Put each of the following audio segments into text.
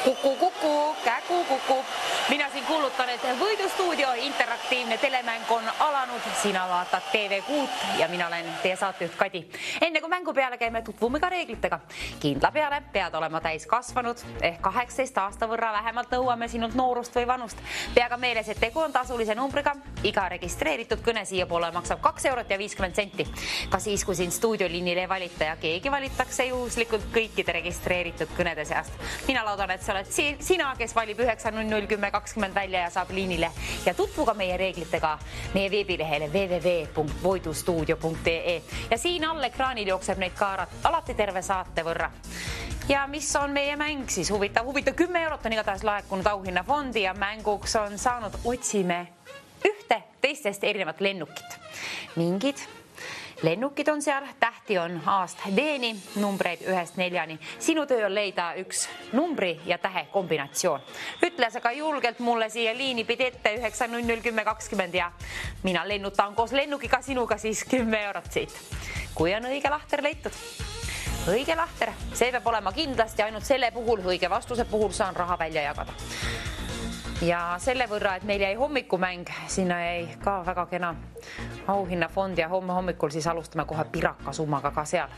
Kuku, käku, kuku. Minä siin kuulutan, että Võidustuudio interaktiivne telemäng on alanud. Sinä vaatad TV6 ja minä olen teie saatejuht Kadi. Enne kuin mängu peale käime tutvumme ka reeglitega. Kindla peale pead olema täis kasvanud. 18 aasta võrra vähemalt nõuame sinult noorust või vanust. Pea ka meeles, et tegu on tasulise numbriga. Iga registreeritud kõne siia poole maksab 2 eurot ja 50 senti. Ka siis, kui siin stuudioliinile ei valita ja keegi valitakse juhuslikult kõikide registreeritud kõnede seast. Mina laudan, et sa oled sina, kes valib 9.00.10.20 välja ja saab liinile. Ja tutvuga meie reeglitega meie veebilehele www.voidustuudio.ee. Ja siin all ekraanil jookseb neid ka alati terve saate võrra. Ja mis on meie mäng siis? Huvitav 10 eurot on igatahes laekunud auhinnafondi ja mänguks on saanud otsime ühte teistest erinevat lennukit. Mingid lennukid on seal, tähti on A-st D-ni, numbreid 1-4. Sinu töö on leida üks numbri ja tähe kombinatsioon. Ütle sa ka julgelt mulle siia liini pidi ette 9.00.10.20 ja mina lennutan koos lennukiga sinuga siis 10 eurot siit. Kui on õige lahter leitud? Õige lahter. See peab olema kindlasti ainult selle puhul, õige vastuse puhul saan raha välja jagada. Ja selle võrra, et meil jäi hommikumäng, sinna jäi ka väga kena auhinnafond ja homme hommikul siis alustame kohe piraka summaga ka seal.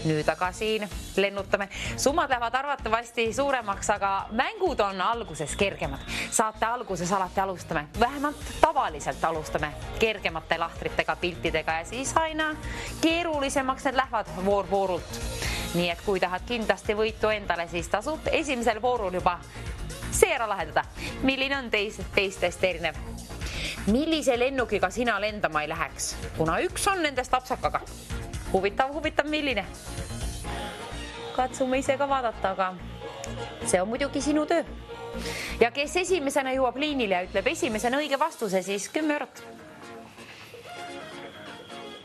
Nüüd aga siin lennutame. Summad lähevad arvatavasti suuremaks, aga mängud on alguses kergemad. Saate alguses alati alustame, vähemalt tavaliselt alustame kergemate lahtritega, piltidega ja siis aina keerulisemaks need lähevad voorult. Nii et kui tahad kindlasti võitu endale, siis tasub esimesel voorul juba see ära lahendada. Milline on teistest erinev? Millise lennukiga sina lendama ei läheks? Kuna üks on nendest apsakaga. Huvitav, milline? Katsume ise ka vaadata, aga see on muidugi sinu töö. Ja kes esimesena jõuab liinile ja ütleb esimesena õige vastuse, siis 10 eurot.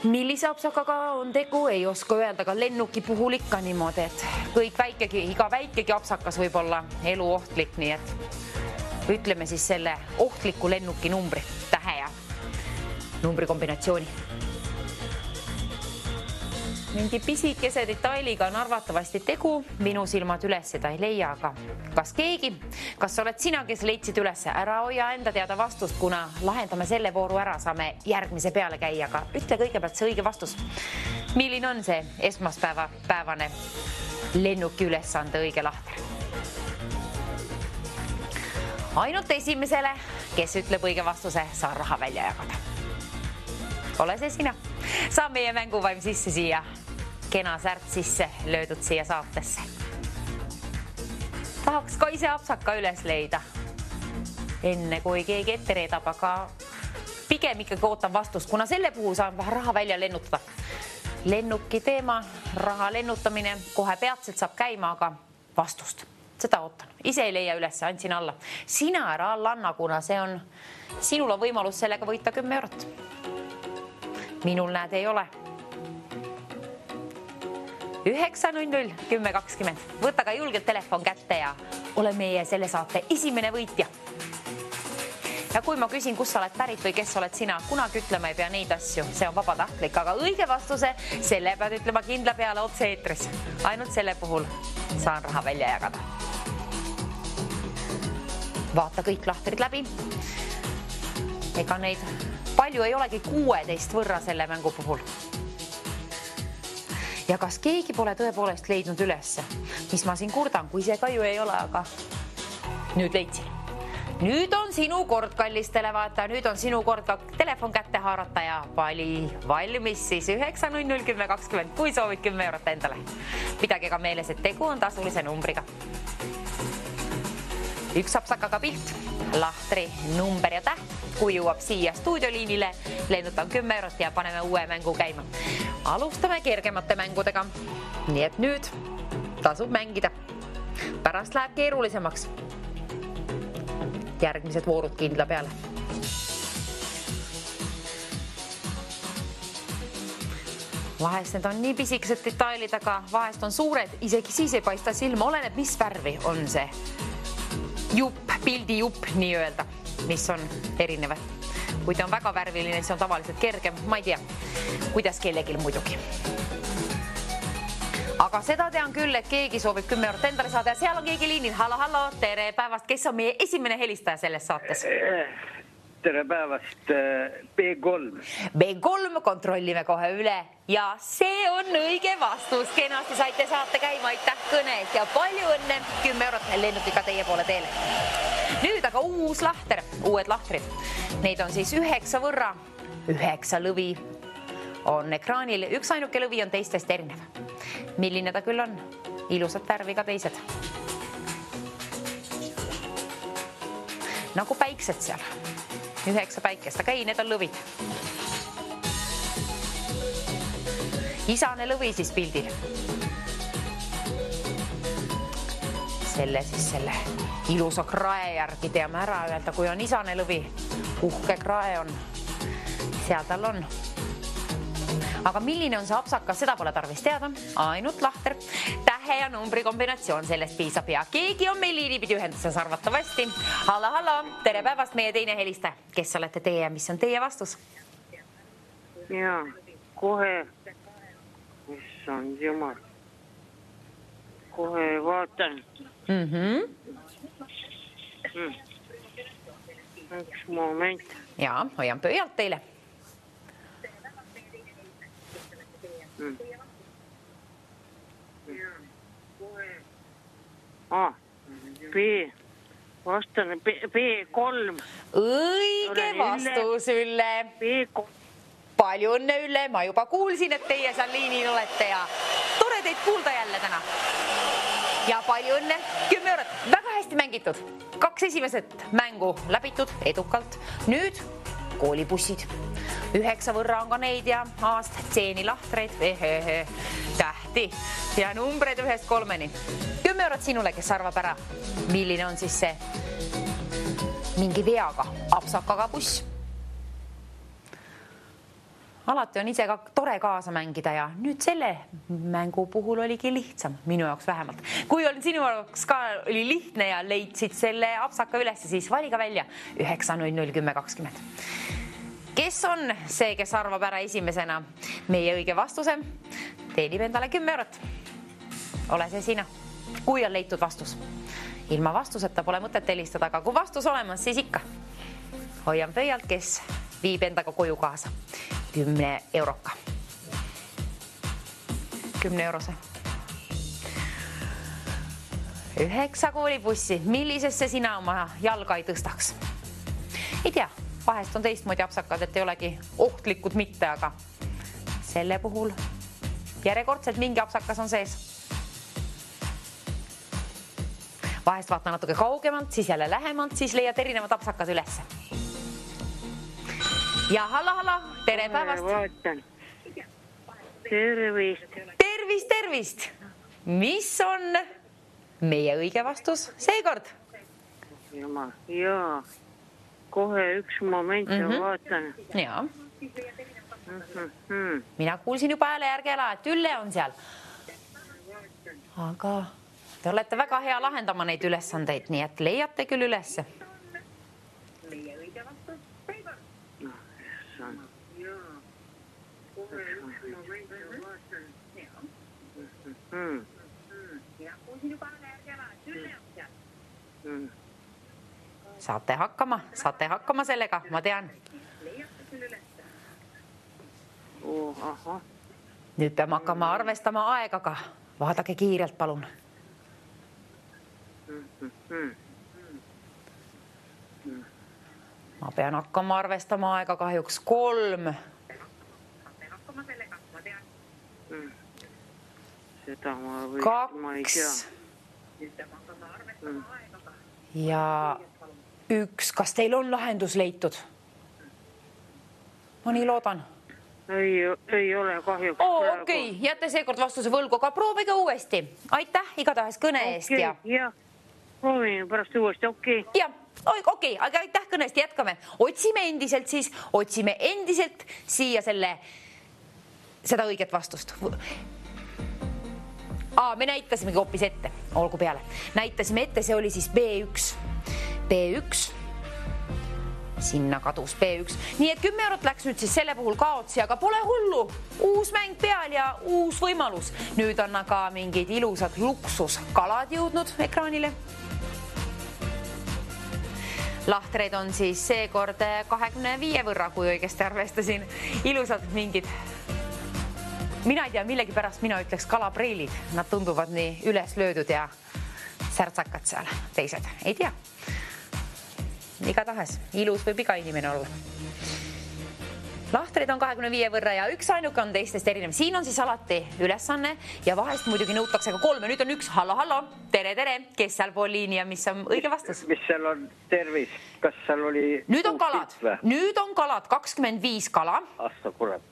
Millise apsakaga on tegu, ei oska öelda ka lennuki puhul ikka niimoodi, et iga väikegi apsakas võib olla eluohtlik, nii et ütleme siis selle ohtliku lennuki numbri, tähe ja numbri kombinatsiooni. Mingi pisikese detailiga on arvatavasti tegu, minu silmad üles seda ei leia, aga kas oled sina, kes leidsid üles? Ära hoia enda teada vastust, kuna lahendame selle vooru ära, saame järgmise peale käia, aga ütle kõigepealt see õige vastus. Milline on see esmaspäevane lennuki ülesande õige lahter? Ainult esimesele, kes ütleb õige vastuse, saa raha välja jagada. Ole see sina. Saa meie mänguvaim sisse siia. Kena särt sisse löödud siia saatesse. Tahaks ka ise apsaka üles leida. Enne kui keegi ette reedab, aga pigem ikkagi ootan vastust, kuna selle puhul saan vähe raha välja lennutada. Lennuki teema, raha lennutamine, kohe peatselt saab käima, aga vastust. Seda ootan. Ise ei leia üles, andsin alla. Sina ära alla anna, kuna sinul on võimalus sellega võita 10 eurot. Minul näed ei ole. 9.00.10.20. Võta ka julgelt telefon kätte ja ole meie selle saate esimene võitja. Ja kui ma küsin, kus sa oled pärit või kes oled sina, kunagi ütlema ei pea neid asju. See on vabatahtlik, aga õige vastuse selle pead ütlema kindla peale otse eetris. Ainult selle puhul saan raha välja jagada. Vaata kõik lahterid läbi. Ega neid palju ei olegi 16 võrra selle mängu puhul. Ja kas keegi pole tõepoolest leidnud ülesse? Mis ma siin kurdan, kui see ka ju ei ole, aga nüüd leidsin. Nüüd on sinu kord, kallistele vaata, nüüd on sinu kord ka telefon kätte haarata ja valmis siis 9.00.10.20, kui soovid 10 eurot endale. Pidage ka meeles, et tegu on tasulise numbriga. Üks apsakaga pilt, lahtri, number ja täht. Kui jõuab siia stuudioliinile, lennutan 10 eurot ja paneme uue mängu käima. Alustame kergemate mängudega. Nii et nüüd tasub mängida. Pärast läheb keerulisemaks. Järgmised voorud kindla peale. Vahest need on nii pisikesed detailid, aga vahest on suured, isegi siis ei paista silma. Oleneb, mis värvi on see pildi jupp nii öelda, mis on erinevad. Kui ta on väga värviline, siis on tavaliselt kergem, ma ei tea, kuidas kellegil muidugi. Aga seda tean küll, et keegi soovib 10 eurot endale saada ja seal on keegi liinil. Hallo, tere päevast. Kes on meie esimene helistaja selles saates? Tere päevast, B3. B3, kontrollime kohe üle. Ja see on õige vastus. Kenasti saite saate käima, aitäh kõne eest ja palju õnne. 10 eurot lennut ikka teie poole teele. Nüüd aga uus lahter, uued lahtrid. Neid on siis 9 võrra, 9 lõvi on ekraanil. Üks ainuke lõvi on teistest erinev. Milline ta küll on? Ilusat värvi ka teised. Nagu päiksed seal. 9 päikest, aga ei, need on lõvid. Isane lõvi siis pildil. Selle ilusa krae järgi teame ära öelda, kui on isane lõvi. Uhke krae on. Seal tal on. Aga milline on see apsakas, seda pole tarvis teada. Ainult lahter, tähe ja numbri kombinatsioon, sellest piisab ja keegi on meil liinipidi ühenduses arvatavasti. Hallo, tere päevast, meie teine helistaja. Kes olete teie ja mis on teie vastus? Jaa, kohe, issand jumal, kohe vaatan. Üks moment. Jaa, hoian pöialt teile. Vastan B3. Õige vastus, Ülle. B3. Palju õnne, Ülle. Ma juba kuulsin, et teie seal liinil olete ja tore teid kuulda jälle täna. Ja palju õnne. 10 eurot. Väga hästi mängitud. 2 esimesed mängu läbitud edukalt. Nüüd koolibussid. 9 võrra on ka neid ja aast tseeni lahtreid. Tähti ja numbreid 1-3. 10 eurot sinule, kes arvab ära. Milline on siis see mingi veaga apsakaga buss? Alati on ise ka tore kaasa mängida ja nüüd selle mängu puhul oligi lihtsam, minu jaoks vähemalt. Kui on sinu jaoks ka oli lihtne ja leidsid selle apsaka üles, siis valiga välja 9-0-10-20. Kes on see, kes arvab ära esimesena meie õige vastuse? Teenib endale 10 eurot. Ole see sina, kui on leitud vastus. Ilma vastuseta pole mõtet helistada, aga kui vastus olemas, siis ikka. Hoian pöialt, kes viib endaga koju kaasa. 10 euroka. 10 eurose. 9 koolibussi. Millisesse sina oma jalga ei tõstaks? Ei tea, vahest on teistmoodi apsakad, et ei olegi ohtlikud mitte, aga selle puhul järjekordselt mingi apsakas on sees. Vahest vaata natuke kaugemalt, siis jälle lähemalt, siis leiad erinevad apsakad ülesse. Ja hallo, tere päevast. Vaatan. Tervist. Tervist. Mis on meie õige vastus seekord? Jaa, kohe üks moment ja vaatan. Jaa. Mina kuulsin juba hääle järgi ära, et Ülle on seal. Aga te olete väga hea lahendama neid ülesandeid, nii et leiate küll ülesse. Saate hakkama sellega, ma tean. Nüüd peame hakkama arvestama aegaga. Vaadake kiirelt, palun. Ma pean hakkama arvestama aega kahjuks 3. Seda ma ei tea. 2 ja 1. Kas teil on lahendus leitud? Ma nii loodan. Ei ole kahjuks. Okei, jätte seekord vastuse võlgu, aga proovige uuesti. Aitäh igatahes kõne eest. Jah, proovime pärast uuesti, okei. Jah, okei, aga aitäh kõnest, jätkame. Otsime endiselt siia seda õiget vastust. Me näitasimegi hoopis ette, olgu peale. Näitasime ette, see oli siis B1. sinna kadus B1. Nii et 10 eurot läks nüüd siis selle puhul kaotsi, aga pole hullu. Uus mäng peal ja uus võimalus. Nüüd on aga mingid ilusad luksuskalad jõudnud ekraanile. Lahtreid on siis seekord 25 võrra, kui õigesti arvestasin. Ilusad mingid. Mina ei tea, millegi pärast mina ütleks kalapreilid. Nad tunduvad nii üles löödud ja särtsakad seal. Teised ei tea. Igatahes, ilus võib iga inimene olla. Lahtreid on 25 võrra ja üks ainuke on teistest erinev. Siin on siis alati ülesanne ja vahest muidugi nõutakse ka 3. Nüüd on üks. Hallo. Tere. Kes seal pool liini ja mis on õige vastus? Mis seal on? Tervis. Kas seal oli... Nüüd on kalad. 25 kala. Asta kurat.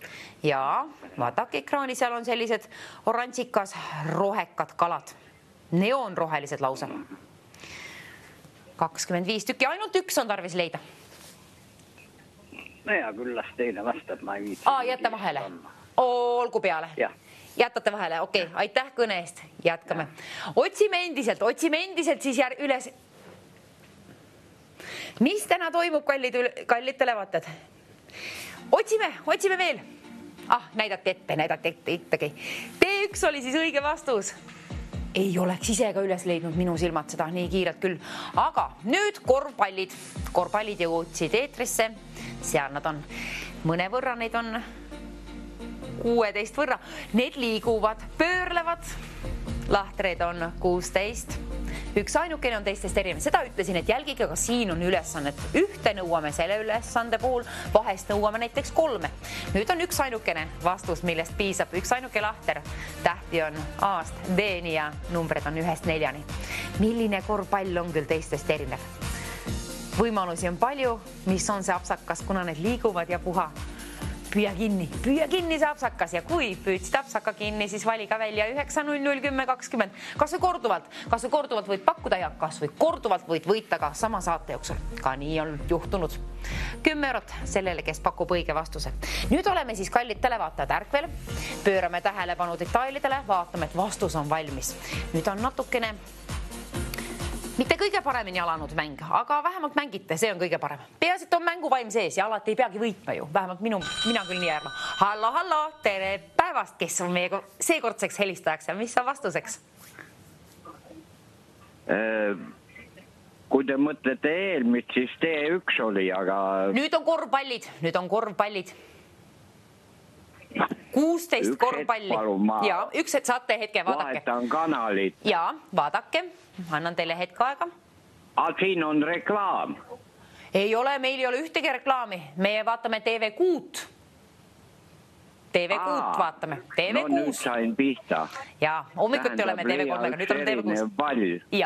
Ja vaadake ekraani, seal on sellised oranžikas rohekad kalad. Neonrohelised lausa. 25 tükki. Ainult üks on tarvis leida. No ja küll las teine vastab, ma ei viitsi. Jätta vahele. Olgu peale. Ja. Jätate vahele, okei. Aitäh kõne eest. Jätkame. Otsime endiselt siis üles. Mis täna toimub, kallid televaatajad? Otsime veel. Näidati ette ikkagi. D1 oli siis õige vastus. Ei oleks ise ka üles leidnud minu silmad seda nii kiirelt küll. Aga nüüd korvpallid. Korvpallid jõudsid eetrisse. Seal nad on. Mõne võrra neid on 16 võrra. Need liiguvad, pöörlevad. Lahtreid on 16. Üks ainukene on teistest erinev. Seda ütlesin, et jälgige, aga siin on ülesannet. Ühte nõuame selle ülesande puhul, vahest nõuame näiteks 3. Nüüd on üks ainukene vastus, millest piisab. Üks ainuke lahter. Tähti on A-st D-ni ja numbrid on 1-4. Milline korvpall on küll teistest erinev? Võimalusi on palju, mis on see apsakas, kuna need liiguvad ja puha. Püüa kinni see apsakas ja kui püüdsid apsaka kinni, siis valiga välja 9-0-0-10-20. Kas või korduvalt võid pakkuda ja kas või korduvalt võid võita ka sama saate jooksul. Ka nii on juhtunud. 10 eurot sellele, kes pakub õige vastuse. Nüüd oleme siis kallid televaatajad ärkvel. Pöörame tähelepanu detailidele, vaatame, et vastus on valmis. Nüüd on natukene mitte kõige paremini alanud mäng, aga vähemalt mängite, see on kõige parem. Peas, et on mänguvaim sees ja alati ei peagi võitma ju. Vähemalt mina küll nii arvan. Hallo, tere päevast, kes on meie seekordseks helistajaks ja mis on vastuseks? Kui te mõtlete eelmist, siis D1 oli, aga... Nüüd on korvpallid. 16 korvpalli. Ja, üks saate hetke, vaadake. Vahetan kanalid. Ja, vaadake. Annan teile hetke aega. Siin on reklaam. Ei ole, meil ei ole ühtegi reklaami. Meie vaatame TV6. TV6 vaatame. TV6. No nüüd sain pihta. Ja, hommikuti oleme TV3-ga, nüüd oleme TV6.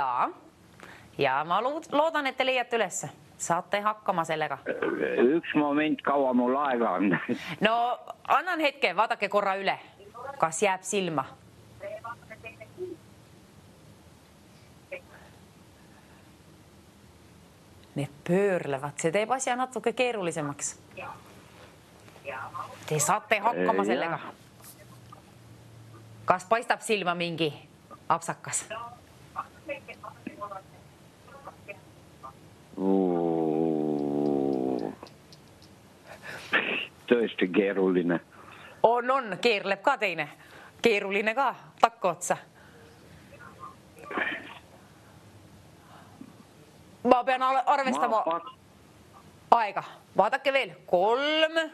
Ja, ma loodan, et te leiate ülesse. Saate hakkama sellega. Üks moment, kaua mul aega on. No, annan hetke, vaadake korra üle. Kas jääb silma? Need pöörlevad, see teeb asja natuke keerulisemaks. Te saate hakkama sellega. Kas paistab silma mingi apsakas? Tõesti keeruline. On, keerleb ka teine. Keeruline ka, takka otsa. Ma pean arvestama aega. Vaadake veel. 3.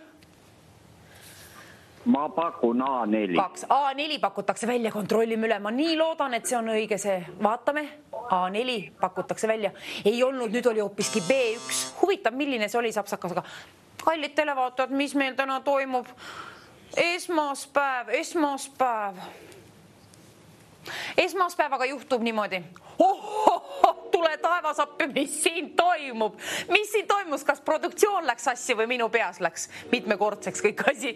Ma pakun A4. 2. A4 pakutakse välja, kontrollime üle. Ma nii loodan, et see on õige see. Vaatame. A4 pakutakse välja. Ei olnud, nüüd oli hoopiski B1. Huvitav, milline see oli sapsakasega. Kallid televaatajad, mis meil täna toimub? Esmaspäevaga juhtub niimoodi. Tule taevasappi, mis siin toimub? Mis siin toimus? Kas produktsioon läks sassi või minu peas läks mitmekordseks kõik asi?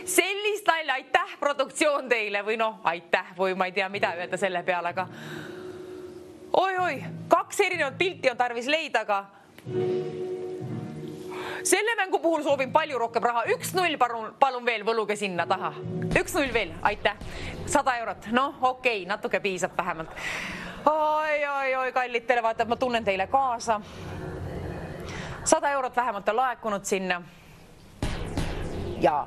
Sellist nalja, aitäh produktsioon teile või aitäh või ma ei tea, mida öelda selle peale, aga oi, 2 erinevat pilti on tarvis leida, aga selle mängu puhul soovin palju rohkem raha. 1-0, palun veel, võluge sinna taha. 1-0 veel, aitäh. 100 eurot. Okei, natuke piisab vähemalt. Oi, kallid televaatajad, ma tunnen teile kaasa. 100 eurot vähemalt on laekunud sinna. Ja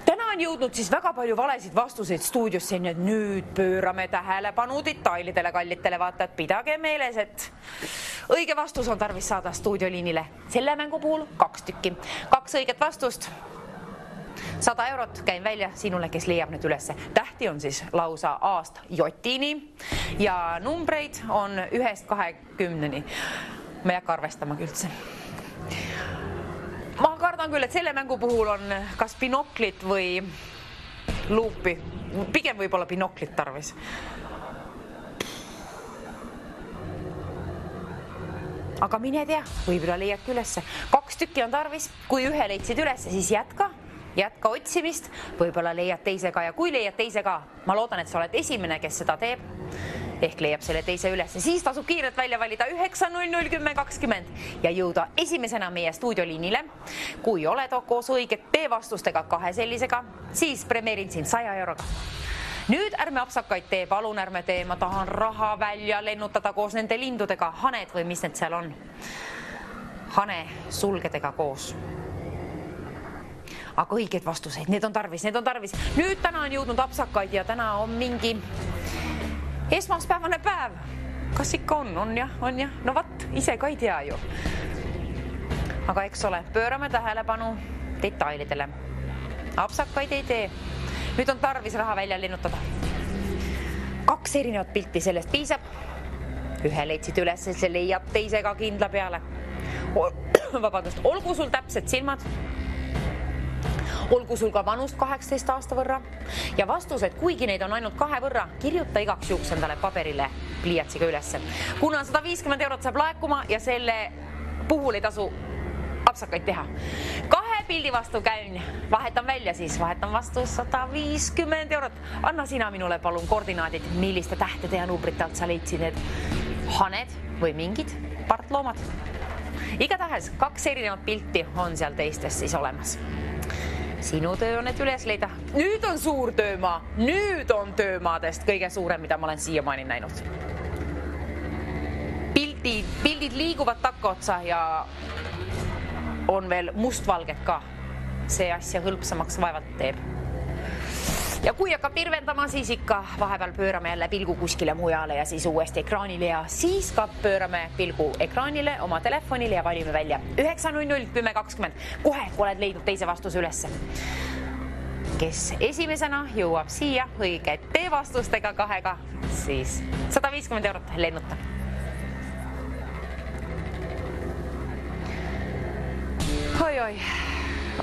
täna on jõudnud siis väga palju valesid vastuseid stuudiosse, nii et nüüd pöörame tähelepanu detailidele, kallitele vaatajad. Pidage meeles, et õige vastus on tarvis saada stuudioliinile. Selle mängu puhul 2 tükki. 2 õiget vastust. 100 eurot käin välja sinule, kes leiab nüüd ülesse. Tähti on siis lausa A-st Jotini ja numbreid on 1-20-ni. Ma ei hakka arvestama üldse. Ma kardan küll, et selle mängu puhul on kas binoklit või luupi. Pigem võib olla binoklit tarvis. Aga mine tea, võib-olla leiadki ülesse. 2 tükki on tarvis. Kui 1 leidsid ülesse, siis jätka otsimist. Võib-olla leiad teise ka ja kui leiad teise ka, ma loodan, et sa oled esimene, kes seda teeb. Ehk leiab selle teise ülesse. Siis tasub kiirelt välja valida 9-0-0-10-20 ja jõuda esimesena meie stuudioliinile. Kui oled koos õiget B-vastustega 2 sellisega, siis premeerin sind 100 euroga. Nüüd ärme apsakaid tee, palun ärme tee. Ma tahan raha välja lennutada koos nende lindudega. Haned või mis need seal on? Hane sulgedega koos. Aga õiged vastuseid, need on tarvis. Nüüd täna on jõudnud apsakaid ja täna on mingi esmaspäevane päev. Kas ikka on? On jah. No vat, ise ka ei tea ju. Aga eks ole, pöörame tähelepanu detailidele. Apsakaid ei tee. Nüüd on tarvis raha välja lennutada. 2 erinevat pilti, sellest piisab. 1 leidsid üles, see leiab teisega kindla peale. Vabandust, olgu sul täpsed silmad. Olgu sul ka vanust 18 aasta võrra ja vastused, kuigi neid on ainult 2 võrra, kirjuta igaks juhuks endale paberile pliiatsiga ülesse. Kuna 150 eurot saab laekuma ja selle puhul ei tasu apsakaid teha. 2 pildi vastu käin, vahetan välja siis, vahetan vastu 150 eurot. Anna sina minule palun koordinaadid, milliste tähtede ja numbrite alt sa leidsid need haned või mingid partloomad. Igatahes 2 erinevat pilti on seal teistes siis olemas. Sinu töö on need üles leida. Nüüd on suur töömaa. Nüüd on töömaadest kõige suurem, mida ma olen siiamaani näinud. Pildid liiguvad takkaotsa ja on veel mustvalged ka. See asja hõlpsamaks vaevalt teeb. Ja kui hakkab pirvendama, siis ikka vahepeal pöörame jälle pilgu kuskile mujale ja siis uuesti ekraanile ja siis ka pöörame pilgu ekraanile, oma telefonile ja valime välja 9-0-0-10-20. Kohe, kui oled leidnud teise vastuse ülesse. Kes esimesena jõuab siia õiget B-vastustega 2-ga, siis 150 eurot lennuta.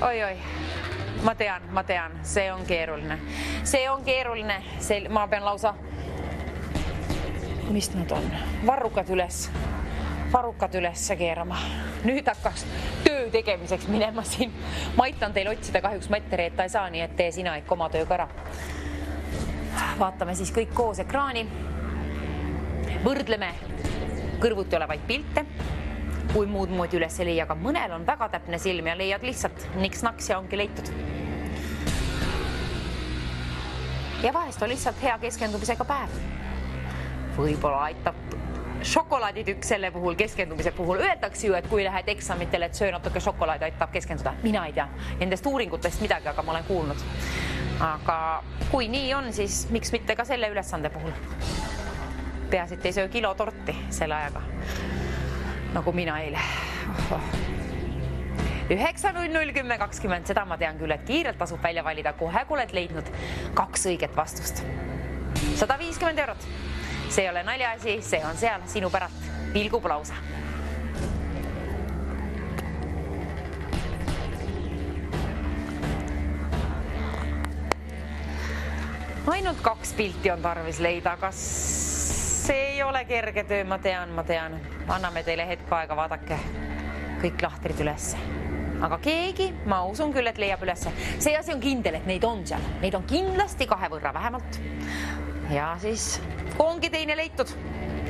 Oi. Ma tean, see on keeruline. Ma pean lausa, mis nad on, varrukad üles keerama. Nüüd hakkas töö tegemiseks minema siin. Ma aitan teil otsida, kahjuks ma ette reeta ei saa, nii et tee sina ikka oma tööga ära. Vaatame siis kõik koos ekraani. Võrdleme kõrvuti olevaid pilte. Kui muud moodi üles ei leia, aga mõnel on väga täpne silm ja leiad lihtsalt niks-naks ja ongi leitud. Ja vahest on lihtsalt hea keskendumisega päev. Võib-olla aitab šokolaaditükk selle puhul, keskendumise puhul. Öeldakse ju, et kui lähed eksamitele, et söö natuke šokolaadi, aitab keskenduda. Mina ei tea nendest uuringutest midagi, aga ma olen kuulnud. Aga kui nii on, siis miks mitte ka selle ülesande puhul? Peasid ei söö kilo torti selle ajaga. Nagu mina eile. 9-0-0-10-20, seda ma tean küll, et kiirelt tasub välja valida, kohe kui oled leidnud 2 õiget vastust. 150 eurot. See ei ole naljaasi, see on seal sinu päralt. Pilgub lausa. Ainult 2 pilti on tarvis leida, kas see ei ole kerge töö, ma tean. Anname teile hetk aega, vaadake kõik lahtrid ülesse. Aga keegi, ma usun küll, et leiab ülesse. See asi on kindel, et neid on seal. Neid on kindlasti 2 võrra vähemalt. Ja siis ongi teine leitud.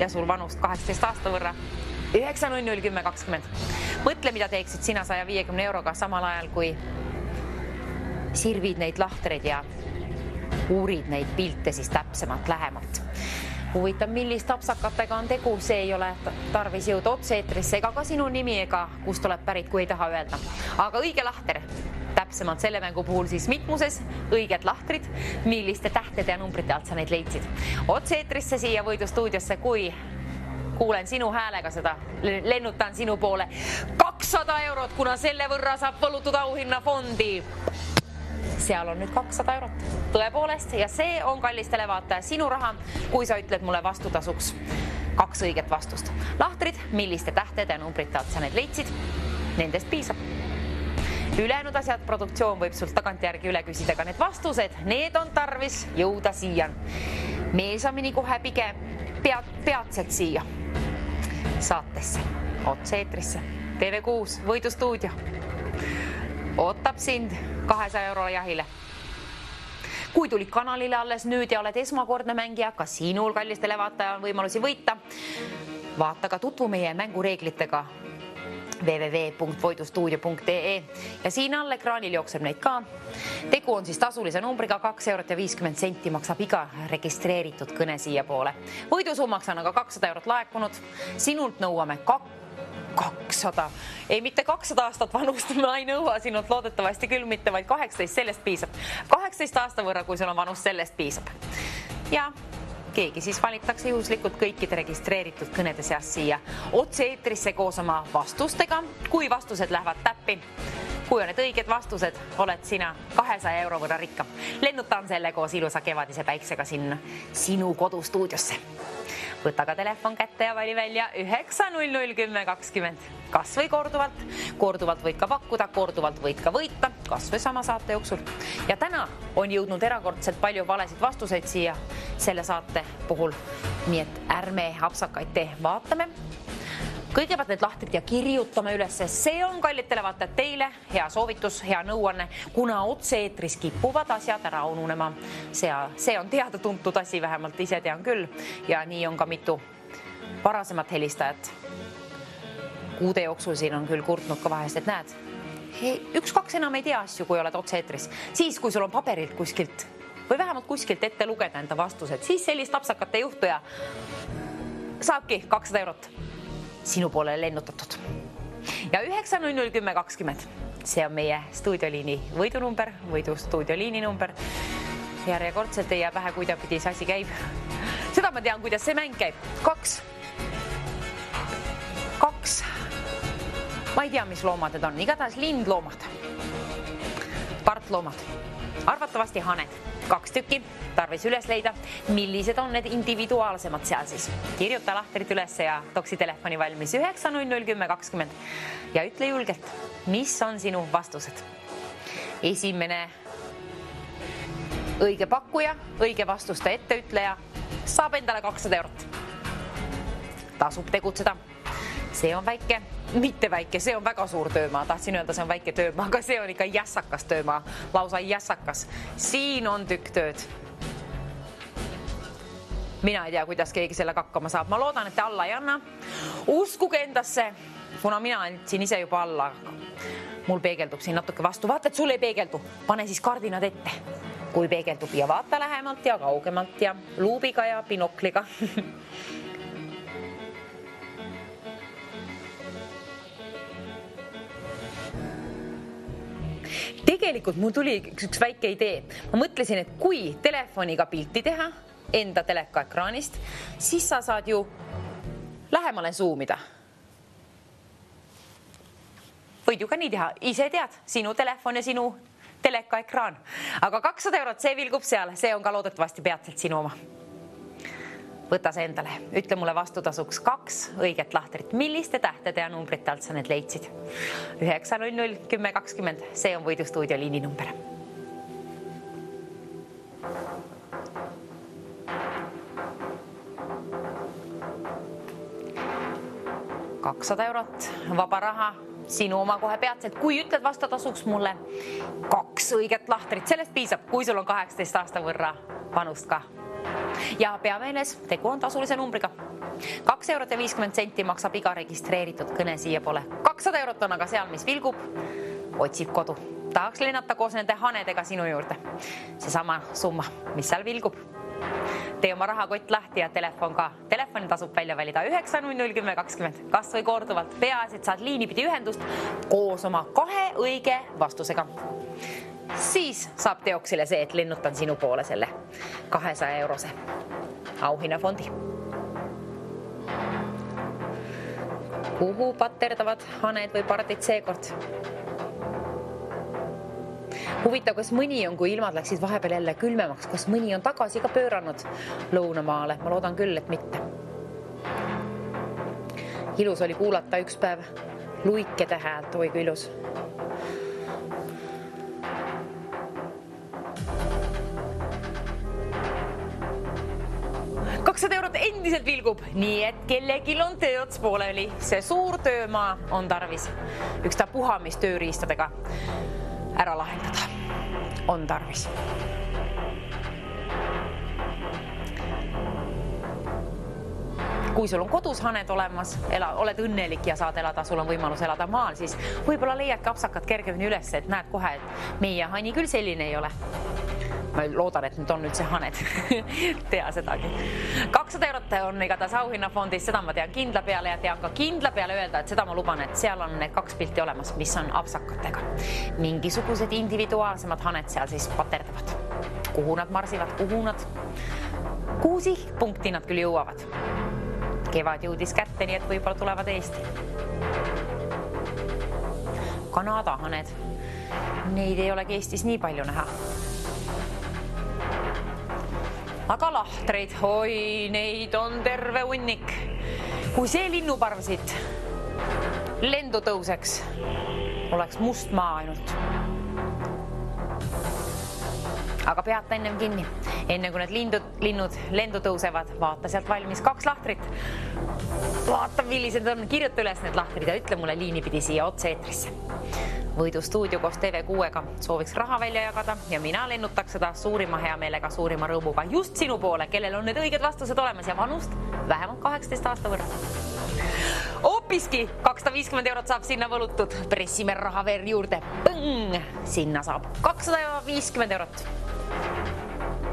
Ja sul vanust 18 aasta võrra. 9-0-0-10-20. Mõtle, mida teeksid sina 150 euroga samal ajal, kui sirvid neid lahtreid ja uurid neid pilte siis täpsemalt lähemalt. Huvitav, millist apsakatega on tegu, see ei ole tarvis jõuda otse-eetrisse ega ka sinu nimi ega kust tuleb pärit, kui ei taha öelda. Aga õige lahter, täpsemalt selle mängu puhul siis mitmuses, õiged lahtrid, milliste tähtede ja numbrite alt sa neid leidsid. Otse-eetrisse siia võidustuudiosse, kui kuulen sinu häälega seda, lennutan sinu poole 200 eurot, kuna selle võrra saab võlutada auhinnafondi. Seal on nüüd 200 eurot, tõepoolest, ja see on kallistele vaataja sinu raha, kui sa ütled mulle vastutasuks 2 õiget vastust. Lahtrid, milliste tähtede ja numbrite alt sa need leidsid, nendest piisab. Ülejäänud asjad, produktsioon võib sult tagantjärgi üle küsida ka need vastused, need on tarvis jõuda siia. Meelsamini kohe pigem peatselt siia saatesse, otse-eetrisse, TV6 võidustuudio ootab sind 200 euro jahile. Kui tulid kanalile alles nüüd ja oled esmakordne mängija, ka sinul kallistele vaataja on võimalusi võita. Vaata ka tutvu meie mängureeglitega www.voidustuudio.ee ja siin all ekraanil jookseb neid ka. Tegu on siis tasulise numbriga 2,50 € maksab iga registreeritud kõne siia poole. Võidusummaks on aga 200 eurot laekunud. Sinult nõuame 200, ei mitte 200 aastat vanust, ma ei nõua sinult loodetavasti küll mitte, vaid 18, sellest piisab. 18 aasta võrra, kui sul on vanust, sellest piisab. Ja keegi siis valitakse juhuslikult kõikide registreeritud kõnede seas siia otse-eetrisse koos oma vastustega, kui vastused lähevad täppi. Kui on need õiged vastused, oled sina 200 euro võrra rikkam. Lennutan selle koos ilusa kevadise päiksega sinna sinu kodustuudiosse. Võta ka telefon kätte ja vali välja 9001020. Kas või korduvalt võid ka pakkuda, korduvalt võid ka võita, kas või sama saate jooksul. Ja täna on jõudnud erakordselt palju valesid vastuseid siia selle saate puhul, nii et ärme apsakaid tee, vaatame. Kõigepealt need lahtrid ja kirjutame üles, see on kallitele vaatajad teile hea soovitus, hea nõuanne, kuna otse-eetris kipuvad asjad ära ununema. See on teada-tuntud asi, vähemalt ise tean küll, ja nii on ka mitu varasemat helistajat. Kuude jooksul siin on küll kurtnud ka vahest, et näed, 1-2 enam ei tea asju, kui oled otse-eetris. Siis, kui sul on paberilt kuskilt või vähemalt kuskilt ette lugeda enda vastused, siis sellist apsakate juhtuja saabki 200 eurot sinu poole lennutatud. Ja 9001020, see on meie stuudioliini võidunumber, võidustuudioliini number. Järjekordselt ei jää pähe, kuidapidi see asi käib. Seda ma tean, kuidas see mäng käib. 2. Ma ei tea, mis loomad need on. Igatahes lindloomad. Partloomad. Arvatavasti haned. 2 tükki. Tarvis üles leida, millised on need individuaalsemad seal siis. Kirjuta lahtrid üles ja toksi telefoni valmis 9001020 ja ütle julgelt, mis on sinu vastused. Esimene õige pakkuja, õige vastuste etteütleja saab endale 200 eurot. Tasub tegutseda. See on väike, mitte väike, see on väga suur töömaa. Tahtsin öelda, see on väike töömaa, aga see on ikka jässakas töömaa, lausa jässakas. Siin on tükk tööd. Mina ei tea, kuidas keegi sellega hakkama saab. Ma loodan, et te alla ei anna. Uskuge endasse, kuna mina andsin ise juba alla. Mul peegeldub siin natuke vastu. Vaata, et sul ei peegeldu. Pane siis kardinad ette, kui peegeldub. Ja vaata lähemalt ja kaugemalt ja luubiga ja binokliga. Tegelikult mul tuli üks väike idee. Ma mõtlesin, et kui telefoniga pilti teha, enda teleka ekraanist, siis sa saad ju lähemale zoomida. Võid ju ka nii teha, ise tead, sinu telefon ja sinu teleka ekraan. Aga 200 eurot, see vilgub seal, see on ka loodetavasti peatselt sinu oma. Võta see endale, ütle mulle vastutasuks 2 õiget lahtrit. Milliste tähtede ja numbrite alt sa need leidsid? 9001020, see on võidustuudio liini number. €200, vaba raha, sinu oma kohe peatselt. Kui ütled vastutasuks mulle 2 õiget lahtrit, sellest piisab, kui sul on 18 aasta võrra vanust ka. Ja pea meeles, tegu on tasulise numbriga. 2,50 € maksab iga registreeritud kõne siia poole. 200 eurot on aga seal, mis vilgub, otsib kodu. Tahaks lennata koos nende hanedega sinu juurde. Seesama summa, mis seal vilgub, Tee oma rahakott lahti ja telefon ka. Telefoni tasub välja valida 9001020. Kas või korduvalt peaasi, et saad liinipidi ühendust koos oma 2 õige vastusega. Siis saab teoksile see, et lennutan sinu poole selle 200-eurose auhinnafondi. Kuhu paterdavad haned või pardid seekord? Huvitav, kas mõni on, kui ilmad läksid vahepeal jälle külmemaks, kas mõni on tagasi ka pööranud lõunamaale? Ma loodan küll, et mitte. Ilus oli kuulata üks päev luikede häält, oi kui ilus. €200 endiselt vilgub, nii et kellegil on tööots pooleli. See suur töömaa on tarvis. Üksta puhamist tööriistadega ära lahendada on tarvis. Kui sul on kodus haned olemas, oled õnnelik ja saad elada, sul on võimalus elada maal, siis võib-olla leiadki apsakad kergemini üles, et näed kohe, et meie hani küll selline ei ole. Ma loodan, et nüüd on üldse haned. Tea sedagi. €200 on igatahes auhinnafondis, seda ma tean kindla peale ja tean ka kindla peale öelda, et seda ma luban, et seal on need 2 pilti olemas, mis on apsakatega. Mingisugused individuaalsemad haned seal siis paterdavad. Kuhu nad marsivad, kuhu sihtpunkti nad küll jõuavad. Kevad jõudis kätte, nii et võib-olla tulevad Eesti. Kanada haned. Neid ei olegi Eestis nii palju näha. Aga lahtreid, oi, neid on terve hunnik. Kui see linnuparv siit lendu tõuseks, oleks must maa ainult. Aga peata ennem kinni. Enne kui need linnud lendu tõusevad, vaata sealt valmis 2 lahtrit. Vaata, millised on, kirjuta üles need lahtrid ja ütle mulle liinipidi siia otse eetrisse. Võidustuudio koos TV6-ga sooviks raha välja jagada ja mina lennutaks seda suurima heameelega, suurima rõõmuga just sinu poole, kellel on need õiged vastused olemas ja vanust vähemalt 18 aasta võrra. Hoopiski €250 saab sinna võlutud. Pressime raha veel juurde. Põng! Sinna saab €250.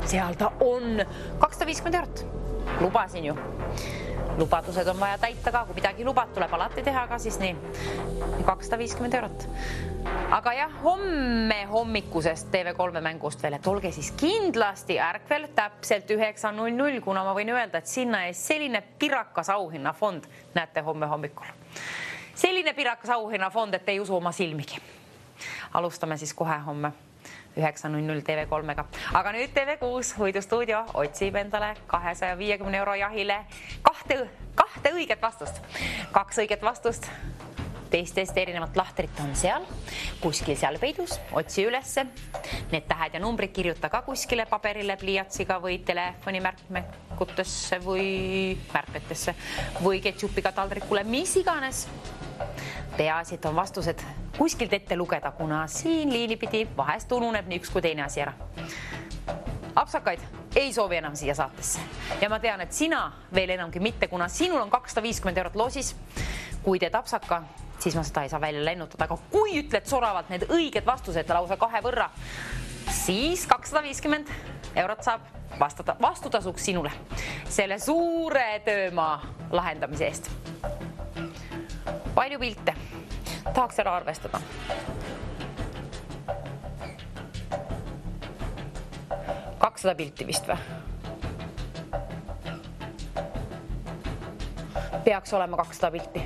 Seal ta on €250. Lubasin ju. Lubadused on vaja täita ka, kui midagi lubad, tuleb alati teha ka, siis nii. €250. Aga jah, homme hommikusest TV3 mängust veel, et olge siis kindlasti ärkvel täpselt 9:00, kuna ma võin öelda, et sinna ees selline pirakas auhinnafond näete homme hommikul. Selline pirakas auhinnafond, et ei usu oma silmigi. Alustame siis kohe homme 9:00 TV3-ga. Aga nüüd TV6 Võidustuudio otsib endale €250 jahile kahte õiget vastust. 2 õiget vastust. Teistest erinevat lahtrit on seal, kuskil seal peidus, otsi ülesse. Need tähed ja numbrid kirjuta ka kuskile paberile, pliiatsiga või telefoni märkmekutesse või märkmetesse või ketšupiga taldrikule, mis iganes. Peaasi, et on vastused kuskilt ette lugeda, kuna siin liinipidi vahest ununeb nii üks kui teine asi ära. Apsakaid ei soovi enam siia saatesse. Ja ma tean, et sina veel enamgi mitte, kuna sinul on €250 loosis. Kui teed apsaka, siis ma seda ei saa välja lennutada. Aga kui ütled soravalt need õiged vastused lausa 2 võrra, siis €250 saab vastutasuks sinule selle suure töömaa lahendamise eest. Palju pilte. Tahaks ära arvestada. $200 pilti vist või? Peaks olema 200 pilti.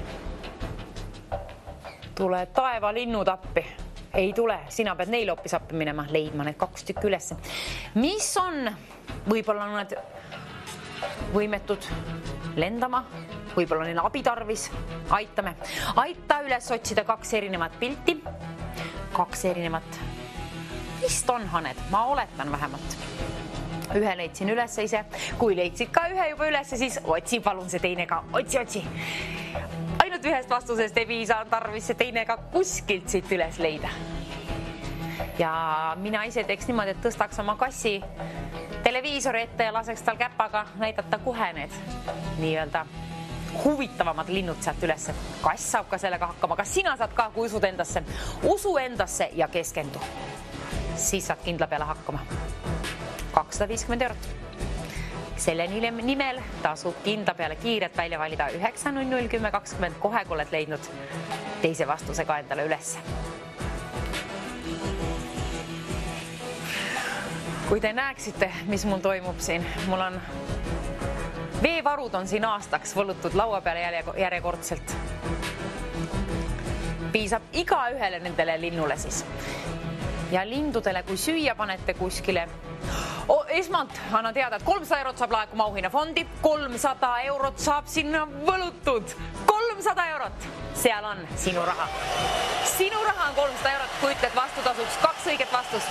Tule taevalinnud appi. Ei tule, sina pead neile hoopis appi minema, leidma need 2 tükki ülesse. Mis on? Võib-olla on need võimetud lendama, võib-olla neil abi tarvis. Aitame. Aita üles otsida 2 erinevat pilti. 2 erinevat. Vist on haned, ma oletan vähemalt. Ühe leidsin üles ise. Kui leidsid ka ühe juba ülesse, siis otsi palun see teine ka. Otsi. Ainult ühest vastusest ei piisa, on tarvis see teine ka kuskilt siit üles leida. Ja mina ise teeks niimoodi, et tõstaks oma kassi televiisori ette ja laseks tal käpaga näidata kohe need nii-öelda huvitavamad linnud sealt üles. Kass saab ka sellega hakkama. Kas sina saad ka, kui usud endasse? Usu endasse ja keskendu. Siis saad kindla peale hakkama. €250. Selle nimel tasub kindla peale kiiret välja valida 9001020 kohe, kui oled leidnud teise vastuse ka endale ülesse. Kui te näeksite, mis mul toimub siin, mul on veevarud on siin aastaks võlutud laua peale järjekordselt. Piisab iga ühele nendele linnule siis. Ja lindudele, kui süüa panete kuskile. Esmalt annan teada, et 300 eurot saab laekuma auhinnafondi, 300 eurot saab sinna võlutud. 300 eurot, seal on sinu raha. Sinu raha on 300 eurot, kui ütled vastutasuks 2 õiget vastust.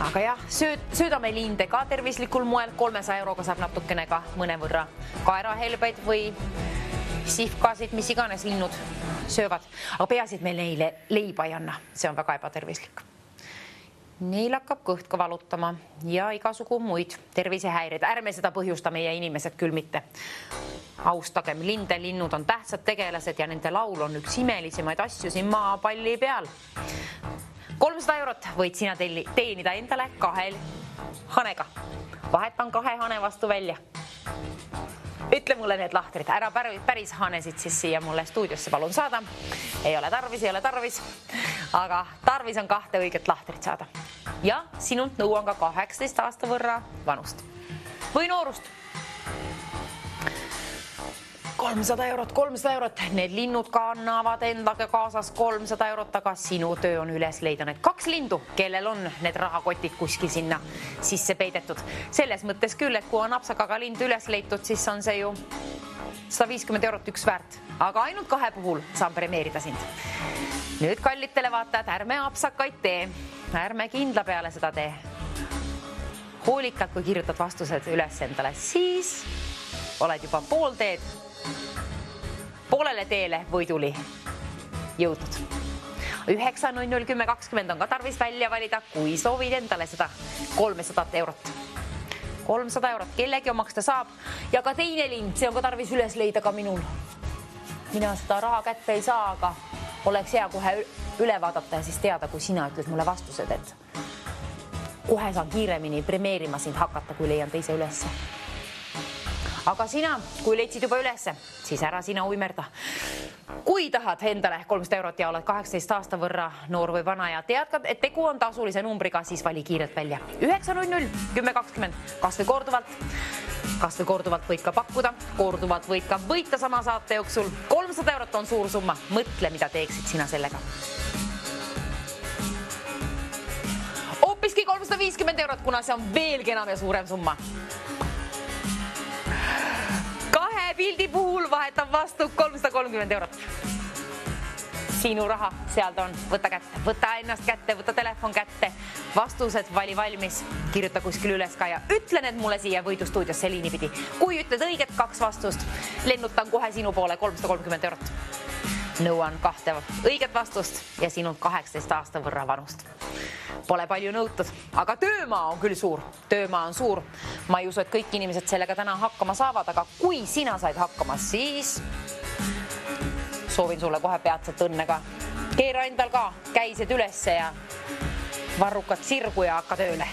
Aga jah, söödame linde ka tervislikul moel, 300 euroga saab natukene ka mõne võrra kaerahelbeid või sihvkasid, mis iganes linnud söövad. Aga peaasi, et meil neile leiba ei anna, see on väga ebatervislik. Neil hakkab kõht ka valutama ja igasugu muid tervisehäireid. Ärme seda põhjusta meie inimesed küll mitte. Austagem linde, linnud on tähtsad tegelased ja nende laul on üks imelisemaid asju siin maapalli peal. 300 eurot võid sina teenida endale 2 hanega. Vahetan 2 hane vastu välja. Ütle mulle need lahtrid, ära päris hanesid siis siia mulle stuudiosse palun saada. Ei ole tarvis, aga tarvis on 2 õiget lahtrit saada. Ja sinult nõuan ka 18 aasta võrra vanust või noorust. 300 eurot. Need linnud kannavad endaga kaasas 300 eurot, aga sinu töö on üles leida need 2 lindu, kellel on need rahakotid kuskil sinna sisse peidetud. Selles mõttes küll, et kui on apsakaga lind üles leitud, siis on see ju 150 eurot üks väärt. Aga ainult 2 puhul saan premeerida sind. Nüüd kallitele vaatajad, ärme apsakaid tee. Ärme kindla peale seda tee. Hoolikalt, kui kirjutad vastused üles endale, siis oled juba pool teed. Poolele teele võiduli jõudnud. 9001020 on ka tarvis välja valida, kui soovid endale seda 300 eurot. 300 eurot kellegi omaks ta saab ja ka teine lind, see on ka tarvis üles leida ka minul. Mina seda raha kätte ei saa, aga oleks hea kohe üle vaadata ja siis teada, kui sina ütled mulle vastused, et kohe saan kiiremini premeerima sind hakata, kui leian teise ülesse. Aga sina, kui leidsid juba ülesse, siis ära sina uimerda. Kui tahad endale 300 eurot ja oled 18 aasta võrra noor või vana ja tead, et tegu on tasulise numbriga, siis vali kiirelt välja. 9001020, kas või korduvalt võid ka pakkuda, korduvalt võid ka võita sama saate jooksul. 300 eurot on suur summa, mõtle, mida teeksid sina sellega. Hoopiski 350 eurot, kuna see on veelgi enam ja suurem summa. 2 pildi puhul vahetab vastu 330 eurot. Sinu raha, seal ta on, võta kätte, võta ennast kätte, võta telefon kätte, vastused vali valmis, kirjuta kuskil üles ka ja ütle need mulle siia võidustuudiosse liini pidi. Kui ütled õiget 2 vastust, lennutan kohe sinu poole 330 eurot. Nõuan 2 õiget vastust ja sinult 18 aasta võrra vanust. Pole palju nõutud, aga töömaa on küll suur. Töömaa on suur. Ma ei usu, et kõik inimesed sellega täna hakkama saavad, aga kui sina said hakkama, siis soovin sulle kohe peatset õnne ka. Keera endal ka käised ülesse ja varrukat sirgu ja hakka tööle.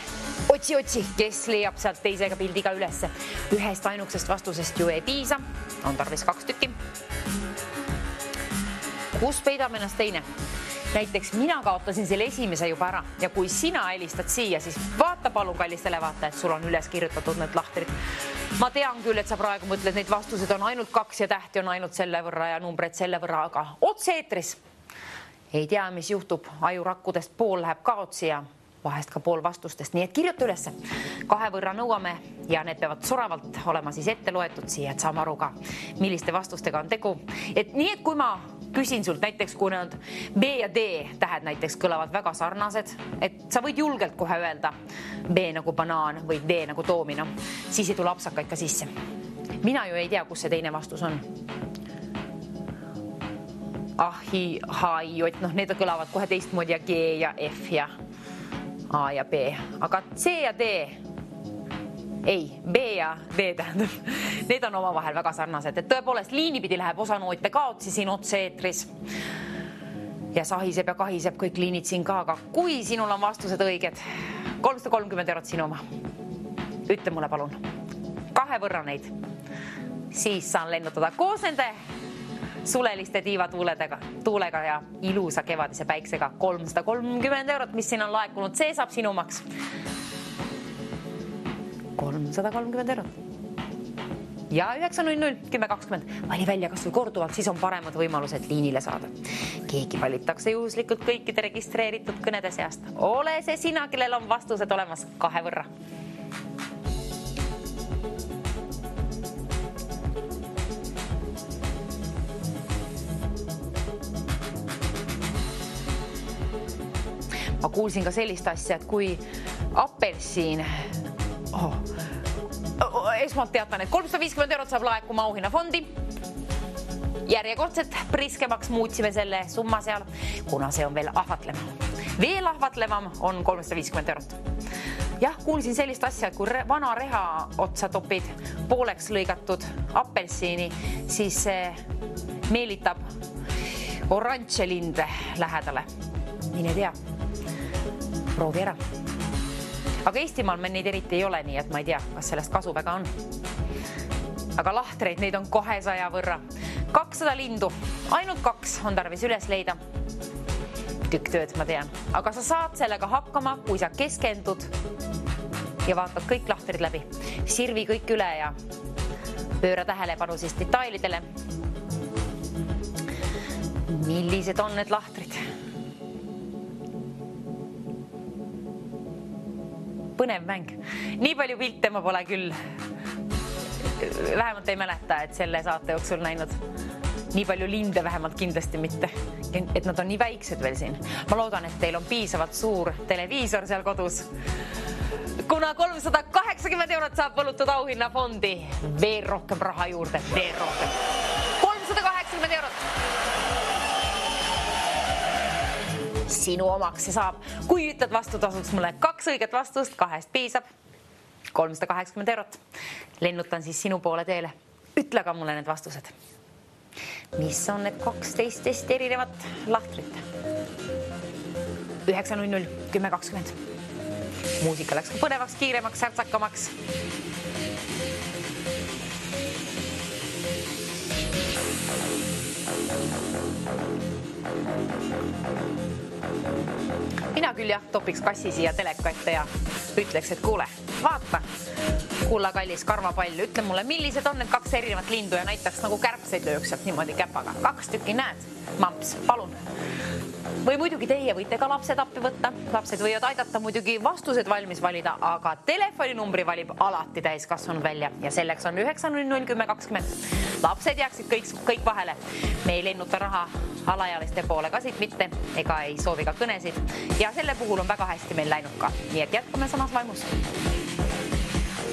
Otsi, kes leiab sealt teisega pildiga ülesse. Ühest ainuksest vastusest ju ei piisa, on tarvis 2 tükki. Kus peidab ennast teine? Näiteks mina kaotasin selle esimese juba ära ja kui sina helistad siia, siis vaata palun kallistele vaata, et sul on üles kirjutatud need lahtrid. Ma tean küll, et sa praegu mõtled, neid vastused on ainult 2 ja tähti on ainult selle võrra ja numbreid selle võrra, aga otse eetris. Ei tea, mis juhtub, ajurakkudest pool läheb kaotsi ja vahest ka pool vastustest, nii et kirjuta ülesse. 2 võrra nõuame ja need peavad soravalt olema siis ette loetud siia, et saame aru ka, milliste vastustega on tegu. Et nii, et kui ma küsin sult näiteks, kui need B ja D tähed näiteks kõlavad väga sarnased, et sa võid julgelt kohe öelda B nagu banaan või D nagu doomino, siis ei tule apsakaid ka sisse. Mina ju ei tea, kus see teine vastus on. Ahi, hai, need kõlavad kohe teistmoodi ja G ja F ja A ja B, aga C ja D, ei, B ja D tähendab, need on omavahel väga sarnased, et tõepoolest liinipidi läheb osa noote kaotsi siin otse eetris. ja sahiseb ja kahiseb kõik liinid siin ka, aga kui sinul on vastused õiged, 330 eurot sinu oma. Ütle mulle palun, 2 võrra neid, siis saan lennutada koos nende suleliste tiivatuulega ja ilusa kevadise päiksega 330 eurot, mis siin on laekunud, see saab sinu omaks. 330 eurot. Ja 900 1020 vali välja kas või korduvalt, siis on paremad võimalused liinile saada. Keegi valitakse juhuslikult kõikide registreeritud kõnede seast. Ole see sina, kellel on vastused olemas 2 võrra. Ma kuulsin ka sellist asja, et kui apelsiin... Esmalt teatan, et 350 eurot saab laekuma auhinnafondi. Järjekordselt priskemaks muutsime selle summa seal, kuna see on veel ahvatlevam. Veel ahvatlevam on 350 eurot. Jah, kuulsin sellist asja, et kui vana reha otsa topid pooleks lõigatud apelsiini, siis see meelitab oranže linde lähedale. Mine tea, proovi ära. Aga Eestimaal meil neid eriti ei ole, nii et ma ei tea, kas sellest kasu väga on. Aga lahtreid, neid on 200 võrra. 200 lindu, ainult 2 on tarvis üles leida. Tükk tööd, ma tean. Aga sa saad sellega hakkama, kui sa keskendud ja vaatad kõik lahtrid läbi. Sirvi kõik üle ja pööra tähelepanu siis detailidele. Millised on need lahtrid? Põnev mäng. Nii palju pilte ma pole küll. Vähemalt ei mäleta, et selle saate jooksul näinud. Nii palju linde vähemalt kindlasti mitte. Et nad on nii väiksed veel siin. Ma loodan, et teil on piisavalt suur televiisor seal kodus. Kuna 380 eurot saab võlutada auhinnafondi, veel rohkem raha juurde, veel rohkem. 380 eurot. Sinu omaks see saab. Kui ütled vastutasuks mulle 2 õiget vastust, 2 piisab. 380 eurot. Lennutan siis sinu poole teele. Ütle ka mulle need vastused. Mis on need 12 erinevat lahtrit? 900 1020. Muusika läks ka põnevaks, kiiremaks, särtsakamaks. Mina küll jah, topiks kassi siia teleka ette ja ütleks, et kuule, vaata, kulla kallis karvapall, ütle mulle, millised on need 2 erinevat lindu ja näitaks nagu kärbseid lööks sealt niimoodi käpaga. 2 tükki näed, mamps, palun. Või muidugi teie võite ka lapsed appi võtta. Lapsed võivad aidata muidugi vastused valmis valida, aga telefoninumbri valib alati täiskasvanud välja ja selleks on 900 1020. Lapsed jääksid kõik vahele. Me ei lennuta raha alaealiste poole ka siit mitte, ega ei soovi ka kõnesid ja selle puhul on väga hästi meil läinud ka. Nii et jätkame samas vaimus.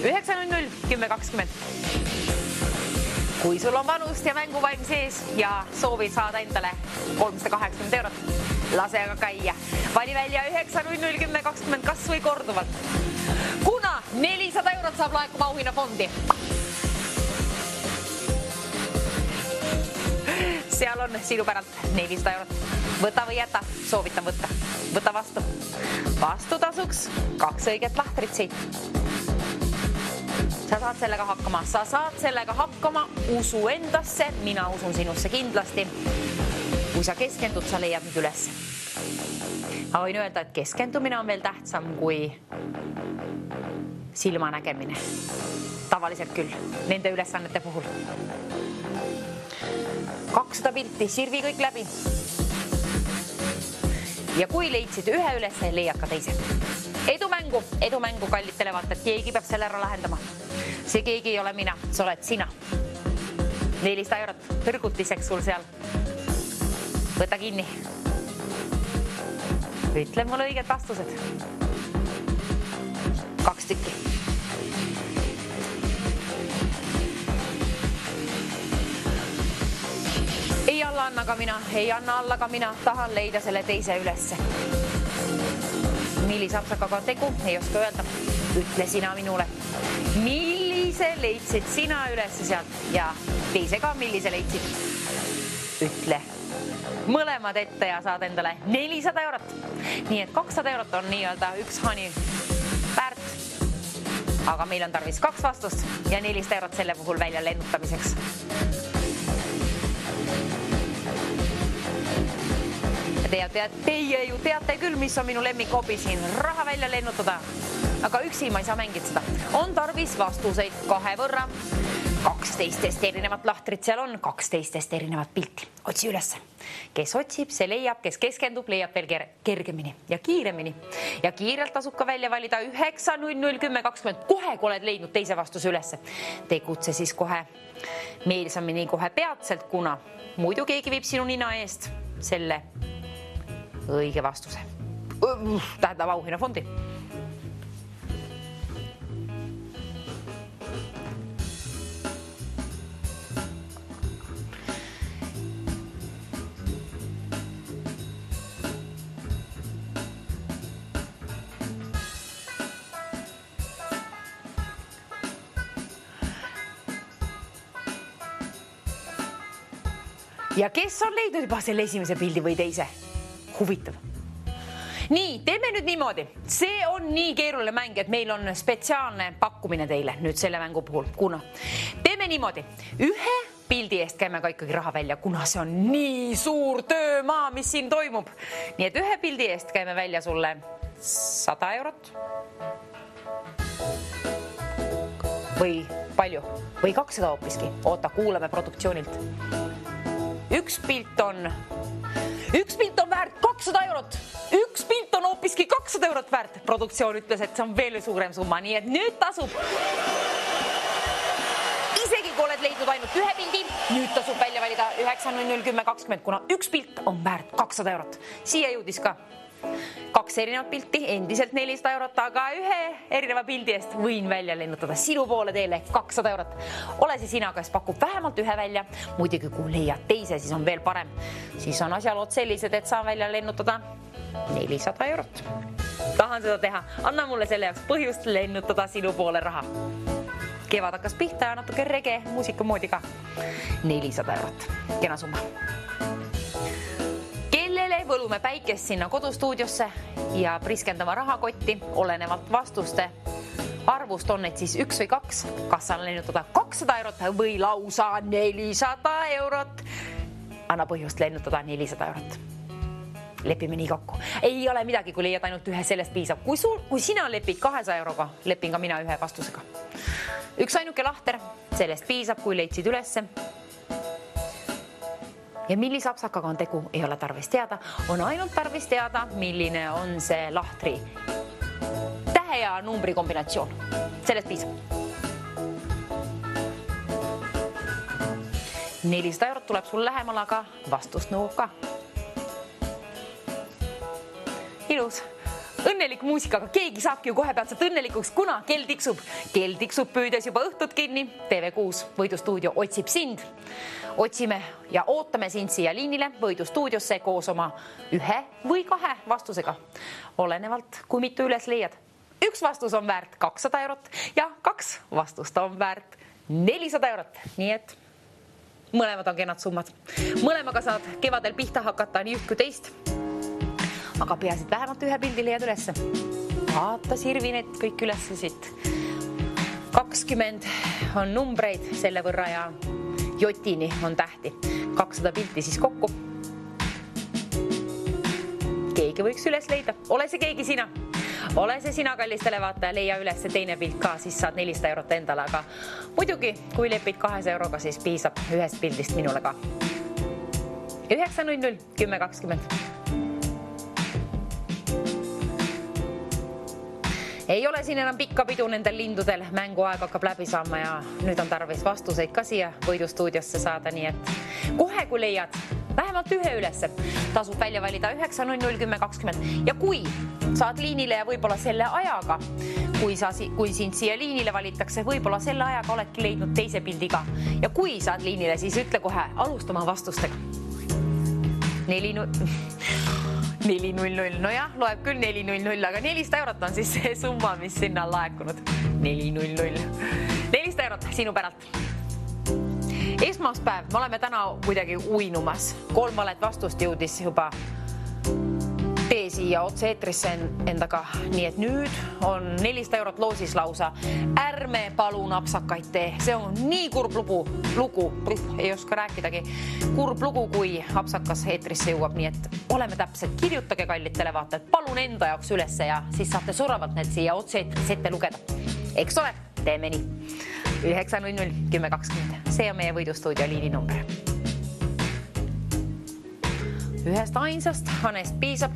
900 1020. Kui sul on vanust ja mänguvaim sees ja soovid saada endale 380 eurot, lase aga käia. Vali välja 900 1020 kas või korduvalt. Kuna 400 eurot saab laekuma auhinnafondi. Seal on sinu päralt 400 eurot. Võta või jäta, soovitan võtta. Võta vastu. Vastutasuks 2 õiget lahtrit siit. Sa saad sellega hakkama, usu endasse, mina usun sinusse kindlasti. Kui sa keskendud, sa leiad nüüd üles. Ma võin öelda, et keskendumine on veel tähtsam kui silmanägemine. Tavaliselt küll, nende ülesannete puhul. 200 pilti, sirvi kõik läbi. Ja kui leidsid ühe üles, leiad ka teise. Edu mängu, kallid televaatajad, keegi peab selle ära lahendama. See keegi ei ole mina, sa oled sina. 400 eurot põrgutiseks sul seal. Võta kinni. Ütle mulle õiged vastused. 2 tükki. Ei anna alla ka mina, tahan leida selle teise ülesse. Millise apsakaga tegu, ei oska öelda. Ütle sina minule. Millise leidsid sina üles sealt ja teise ka, millise leidsid? Ütle. mõlemad ette ja saad endale 400 eurot. Nii et 200 eurot on nii-öelda üks hani väärt. Aga meil on tarvis 2 vastust ja 400 eurot selle puhul välja lennutamiseks. Teie ju teate küll, mis on minu lemmikhobi siin, raha välja lennutada. Aga üksi ma ei saa mängida seda. On tarvis vastuseid 2 võrra. 12 erinevat lahtrit seal on, 12 erinevat pilti. Otsi ülesse. Kes otsib, see leiab, kes keskendub, leiab veel kergemini ja kiiremini. Ja kiirelt tasub ka välja valida 9-0-0-10-20. Kohe, kui oled leidnud teise vastuse ülesse. Tegutse siis kohe meelsamini kohe peatselt, kuna muidu keegi viib sinu nina eest selle õige vastuse. Tähendab auhinnafondi. Ja kes on leidnud juba selle esimese pildi või teise? Huvitav. Nii, teeme nüüd niimoodi. See on nii keeruline mäng, et meil on spetsiaalne pakkumine teile nüüd selle mängu puhul. Kuna teeme niimoodi. Ühe pildi eest käime ka ikkagi raha välja, kuna see on nii suur töömaa, mis siin toimub. Nii et ühe pildi eest käime välja sulle 100 eurot. Või palju? Või 200 hoopiski. Oota, kuulame produktsioonilt. Üks pilt on väärt 200 eurot. Üks pilt on hoopiski 200 eurot väärt. Produktsioon ütles, et see on veel suurem summa, nii et nüüd tasub. Isegi kui oled leidnud ainult ühe pildi, nüüd tasub välja valida 9-0-0-10-20, kuna üks pilt on väärt 200 eurot. Siia jõudis ka 2 erinevat pilti, endiselt 400 eurot, aga ühe erineva pildi eest võin välja lennutada sinu poole teele 200 eurot. Ole see sina, kes pakub vähemalt ühe välja. Muidugi, kui leiad teise, siis on veel parem. Siis on asjalood sellised, et saan välja lennutada 400 eurot. Tahan seda teha. Anna mulle selle jaoks põhjust lennutada sinu poole raha. Kevad hakkas pihta ja natuke rege muusika moodi ka. 400 eurot. Kena summa. Võlume päikest sinna kodustuudiosse ja priskendama rahakotti, olenevalt vastuste arvust on need siis 1 või 2, kas saan lennutada 200 eurot või lausa 400 eurot. Anna põhjust lennutada 400 eurot. Lepime nii kokku. Ei ole midagi, kui leiad ainult ühe, sellest piisab. Kui sina lepid 200 euroga, lepin ka mina ühe vastusega. Üks ainuke lahter, sellest piisab, kui leidsid ülesse. Ja millise apsakaga on tegu, ei ole tarvis teada. On ainult tarvis teada, milline on see lahtri tähe ja numbri kombinatsioon. Sellest piisab. 400 eurot tuleb sul lähemal, aga vastust nõuab ka. Ilus. Õnnelik muusikaga, keegi saabki ju kohe peatselt õnnelikuks, kuna kell tiksub. Kell tiksub püüdes juba õhtut kinni. TV6 Võidustuudio otsib sind. Otsime ja ootame sind siia liinile Võidustuudiosse koos oma 1 või 2 vastusega. Olenevalt, kui mitu üles leiad. 1 vastus on väärt 200 eurot ja 2 vastust on väärt 400 eurot. Nii et mõlemad on kenad summad. Mõlemaga saad kevadel pihta hakata nii üht kui teist. Aga peasid vähemalt ühe pildi leiad ülesse. Vaata sirvinet kõik ülesse siit. 20 on numbreid selle võrra ja jotini on tähti. 200 pilti siis kokku. Keegi võiks üles leida. Ole see keegi sina. Ole see sina, kallistele vaataja, leia üles see teine pilt ka, siis saad 400 eurot endale. Aga muidugi, kui lepid 200 euroga, siis piisab ühest pildist minule ka. 9-0-0-10-20. Ei ole siin enam pikka pidu nendel lindudel, mänguaeg hakkab läbi saama ja nüüd on tarvis vastuseid ka siia Võidustuudiosse saada, nii et kohe kui leiad vähemalt ühe ülesse, tasub välja valida 9-0-0-10-20 ja kui saad liinile ja võib-olla selle ajaga, kui sind siia liinile valitakse, võib-olla selle ajaga oledki leidnud teise pildi ka ja kui saad liinile, siis ütle kohe alustama vastustega. 4-0-0, no jah, loeb küll 4-0-0, aga 400 eurot on siis see summa, mis sinna on laekunud. 4-0-0. 400 eurot sinu päralt. Esmaspäev, me oleme täna kuidagi uinumas. 3 valet vastust jõudis juba siia otse-eetrisse endaga, nii et nüüd on 400 eurot loosis lausa. Ärme palun apsakaid tee, see on nii kurb lugu, ei oska rääkidagi, kurb lugu, kui apsakas eetrisse jõuab, nii et oleme täpselt, kirjutage kallid televaatajad, palun enda jaoks ülesse ja siis saate soravalt need siia otse-eetrisse ette lugeda. Eks ole, teeme nii. 900 1020, see on meie võidustuudio liininumber. Ühest ainsast Hanest piisab.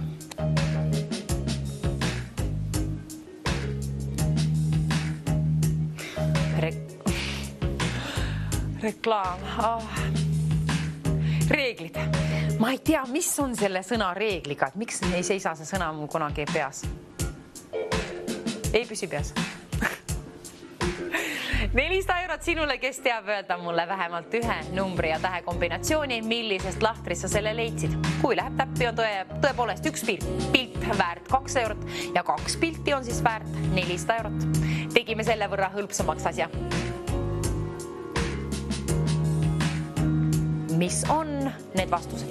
Reklaam. Reeglid. Ma ei tea, mis on selle sõna reegliga, et miks ei seisa see sõna mul kunagi peas. Ei püsi peas. 400 eurot sinule, kes teab öelda mulle vähemalt ühe numbri ja tähe kombinatsiooni, millisest lahtrist sa selle leidsid. Kui läheb täppi, on tõepoolest üks pilt väärt 2 eurot ja 2 pilti on siis väärt 400 eurot. Tegime selle võrra hõlpsamaks asja. Mis on need vastused?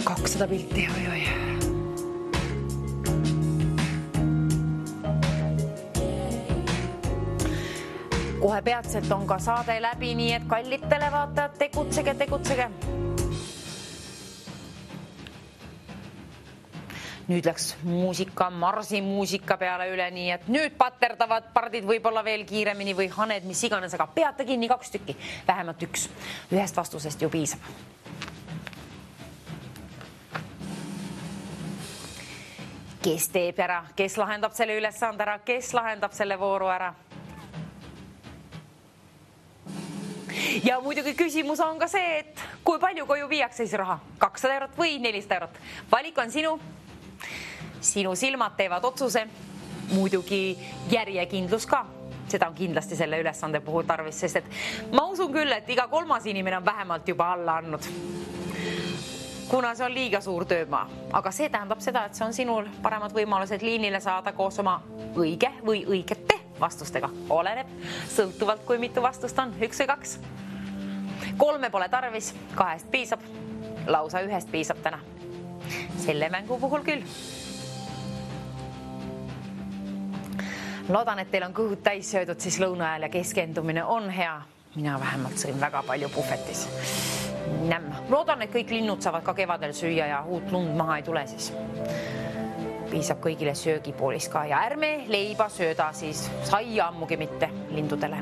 Kakssada pilti, oi. Kohe peatselt on ka saade läbi, nii et kallid televaatajad, tegutsege. Nüüd läks Marsi muusika peale üle, nii et nüüd paterdavad pardid võib-olla veel kiiremini või haned, mis iganes, aga peate kinni 2 tükki, vähemalt 1. Ühest vastusest ju piisab. Kes teeb ära, kes lahendab selle ülesande ära, kes lahendab selle vooru ära? Ja muidugi küsimus on ka see, et kui palju koju viiakse siis raha? 200 eurot või 400 eurot? Valik on sinu silmad teevad otsuse, muidugi järjekindlus ka. Seda on kindlasti selle ülesande puhul tarvis, sest et ma usun küll, et iga 3. inimene on vähemalt juba alla andnud. Kuna see on liiga suur töömaa, aga see tähendab seda, et see on sinul paremad võimalused liinile saada koos oma õige või õigete vastustega. Oleneb sõltuvalt, kui mitu vastust on, 1 või 2. 3 pole tarvis, 2 piisab, lausa 1 piisab täna. Selle mängu puhul küll. Loodan, et teil on kõhud täis söödud siis lõuna ajal ja keskendumine on hea. Mina vähemalt sõin väga palju puhvetis. Loodan, et kõik linnud saavad ka kevadel süüa ja uut lund maha ei tule siis. Piisab kõigile söögipoolis ka ja ärme leiba sööda siis saia ammugi mitte lindudele.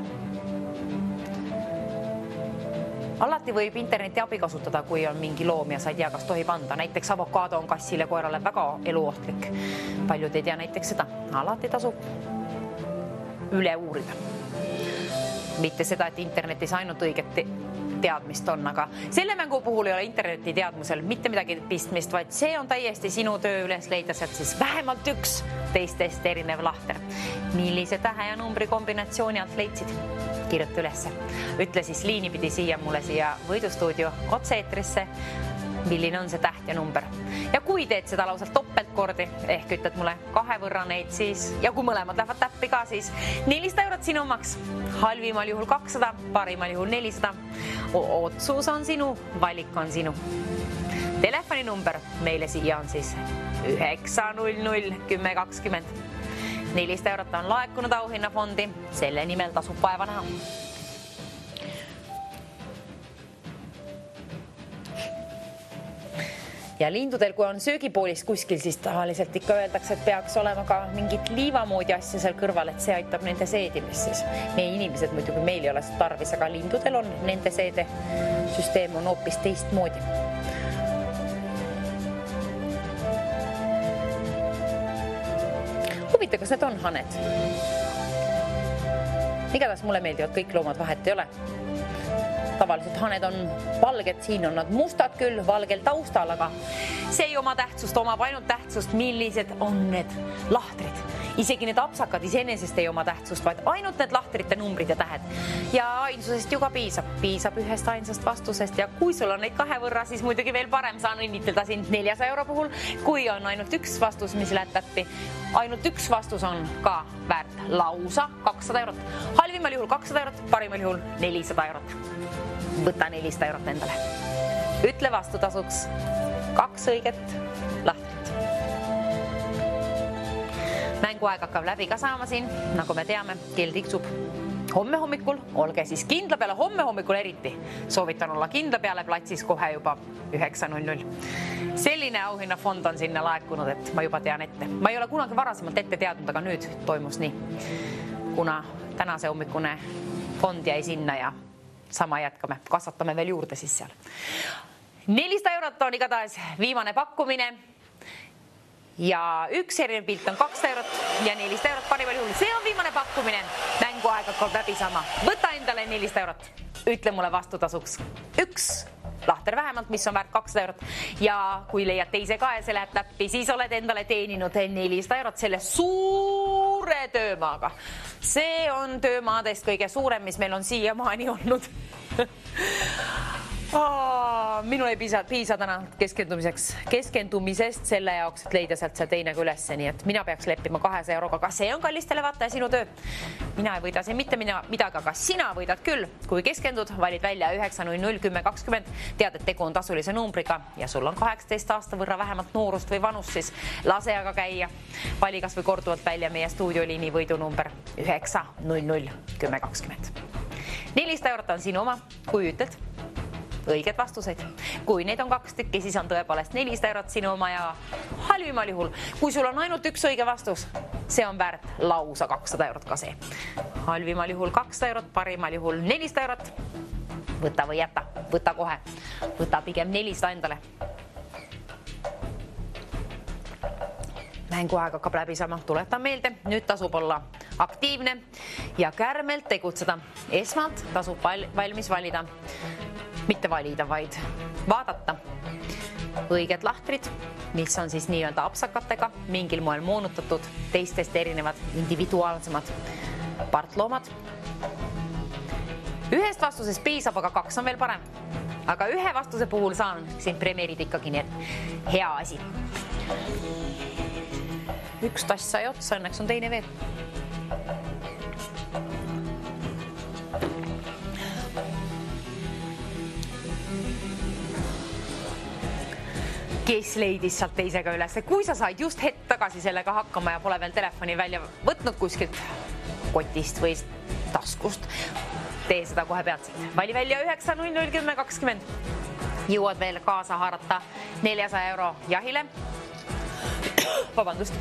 Alati võib interneti abi kasutada, kui on mingi loom ja sa ei tea, kas tohib anda. Näiteks avokaado on kassile koerale väga eluohtlik. Paljud ei tea näiteks seda. Alati tasub üle uurida. Mitte seda, et internetis ainult õiget teadmist on, aga selle mängu puhul ei ole interneti teadmusel mitte midagi pistmist, vaid see on täiesti sinu töö üles leida sealt siis vähemalt 1 teistest erinev lahter. Millise tähe ja numbri kombinatsiooni alt leidsid? Kirjuta ülesse. Ütle siis liinipidi mulle siia võidustuudio otse-eetrisse, milline on see täht ja number. Ja kui teed seda lausa topeltkordi, ehk ütled mulle 2 võrra neid siis, ja kui mõlemad lähevad täppi ka, siis 400 eurot sinu omaks. Halvimal juhul 200, parimal juhul 400. Otsus on sinu, valik on sinu. Telefoninumber meile siia on siis 900 1020. 400 eurot on laekunud auhinnafondi, selle nimel tasub vaeva näha. Ja lindudel, kui on söögipoolis kuskil, siis tavaliselt ikka öeldakse, et peaks olema ka mingit liivamoodi asja seal kõrval, et see aitab nende seedimist siis. Meie inimesed muidugi meil ei ole tarvis, aga lindudel on nende seedesüsteem on hoopis teistmoodi. Huvita, kas need on haned? Igatahes mulle meeldivad kõik loomad, vahet ei ole. Tavaliselt haned on valged, siin on nad mustad küll, valgel taustal, aga see ei oma tähtsust, omab ainult tähtsust, millised on need lahtrid Isegi need apsakad iseenesest ei oma tähtsust, vaid ainult need lahtrite numbrid ja tähed. Ja ainsusest ju ka piisab ühest ainsast vastusest ja kui sul on neid 2 võrra, siis muidugi veel parem, saan õnnitleda sind 400 euro puhul. Kui on ainult üks vastus, mis läheb täppi, ainult üks vastus on ka väärt lausa 200 eurot. Halvimal juhul 200 eurot, parimal juhul 400 eurot. Võta 400 eurot endale. Ütle vastutasuks 2 õiget lahtrit. Mänguaeg hakkab läbi ka saama siin, nagu me teame, kell tiksub. Homme hommikul, olge siis kindla peale, homme hommikul eriti. Soovitan olla kindla peale platsis kohe juba 9.00. Selline auhinnafond on sinna laekunud, et ma juba tean ette. Ma ei ole kunagi varasemalt ette teadnud, aga nüüd toimus nii. Kuna tänase hommikune fond jäi sinna ja sama jätkame, kasvatame veel juurde siis seal. 400 eurot on igatahes viimane pakkumine. Ja üks erinev pilt on 200 eurot ja 400 eurot parimal juhul. See on viimane pakkumine. Mänguaeg hakkab läbi sama. Võta endale 400 eurot. Ütle mulle vastutasuks üks lahter vähemalt, mis on väärt 200 eurot. Ja kui leiad teise ka ja see läheb täppi, siis oled endale teeninud 400 eurot selle suure töömaaga. See on töömaadest kõige suurem, mis meil on siiamaani olnud. Minul ei piisa täna keskendumisest selle jaoks, et leida sealt see teine ka ülesse, nii et mina peaks leppima 200 euroga, aga see on kallistele vaataja sinu töö. Mina ei võida siin mitte midagi, aga sina võidad küll. Kui keskendud, valid välja 9.00.10.20, tead, et tegu on tasulise numbriga ja sul on 18 aasta võrra vähemalt noorust või vanust, siis lase aga käia. Vali kas või korduvalt välja meie stuudioliini võidunumber 9.00.10.20. 400 eurot on sinu oma, kui ütled õiged vastuseid. Kui neid on 2 tükki, siis on tõepoolest 400 eurot sinu oma ja halvimal juhul, kui sul on ainult üks õige vastus, see on väärt lausa 200 eurot ka see. Halvimal juhul 200 eurot, parimal juhul 400 eurot. Võta või jäta, võta kohe. Võta pigem 400 endale. Mänguaeg hakkab läbi sama, tuletan meelde, nüüd tasub olla aktiivne ja kärmelt tegutseda. Esmalt tasub valmis valida. Mitte valida, vaid vaadata õiged lahtrid, mis on siis nii-öelda apsakatega mingil moel moonutatud, teistest erinevad individuaalsemad partloomad. Ühest vastusest piisab, aga 2 on veel parem. Aga ühe vastuse puhul saan sind premeerida ikkagi, nii et hea asi. Üks tass sai otsa, õnneks on teine veel. Kes leidis sealt teisega üles? Kui sa said just hetk tagasi sellega hakkama ja pole veel telefoni välja võtnud kuskilt kotist või taskust, tee seda kohe peatselt. Vali välja 9.00.10.20. Jõuad veel kaasa haarata 400 euro jahile. Vabandust.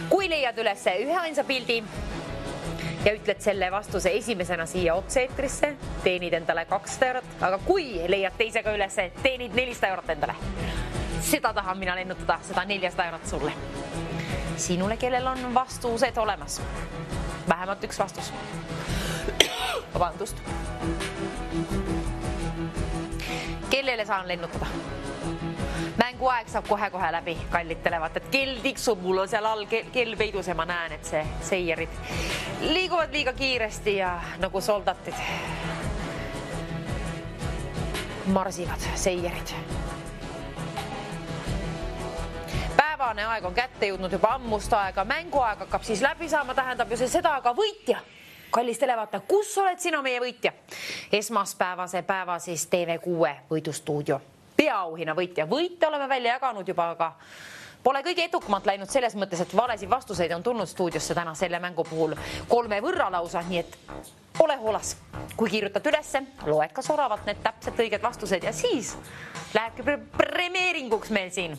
Kui leiad üles ühe ainsa pildi ja ütled selle vastuse esimesena siia otse-eetrisse, teenid endale 200 eurot, aga kui leiad teisega üles, teenid 400 eurot endale. Seda tahan mina lennutada, seda 400 eurot sulle. Sinule, kellel on vastused olemas. Vähemalt üks vastus. Vabandust. Kellele saan lennutada? Mänguaeg saab kohe-kohe läbi, kallitele. Vaata, et kell tiksub, mul on seal all kell peidus ja ma näen, et see seierid liiguvad liiga kiiresti ja nagu soldatid marsivad seierid. Päevane aeg on kätte jõudnud juba ammust aega, mänguaeg hakkab siis läbi saama, tähendab ju see seda, aga võitja. Kallis televaataja, kus oled sina meie võitja? Esmaspäevase päeva siis TV6 võidustuudio peaauhinna võitja. Võite oleme välja jaganud juba, aga pole kõige edukamalt läinud selles mõttes, et valesid vastuseid on tulnud stuudiosse täna selle mängu puhul 3 võrra lausa, nii et ole hoolas. Kui kiirutad ülesse, loed ka soravalt need täpselt õiged vastused ja siis lähebki premeeringuks meil siin.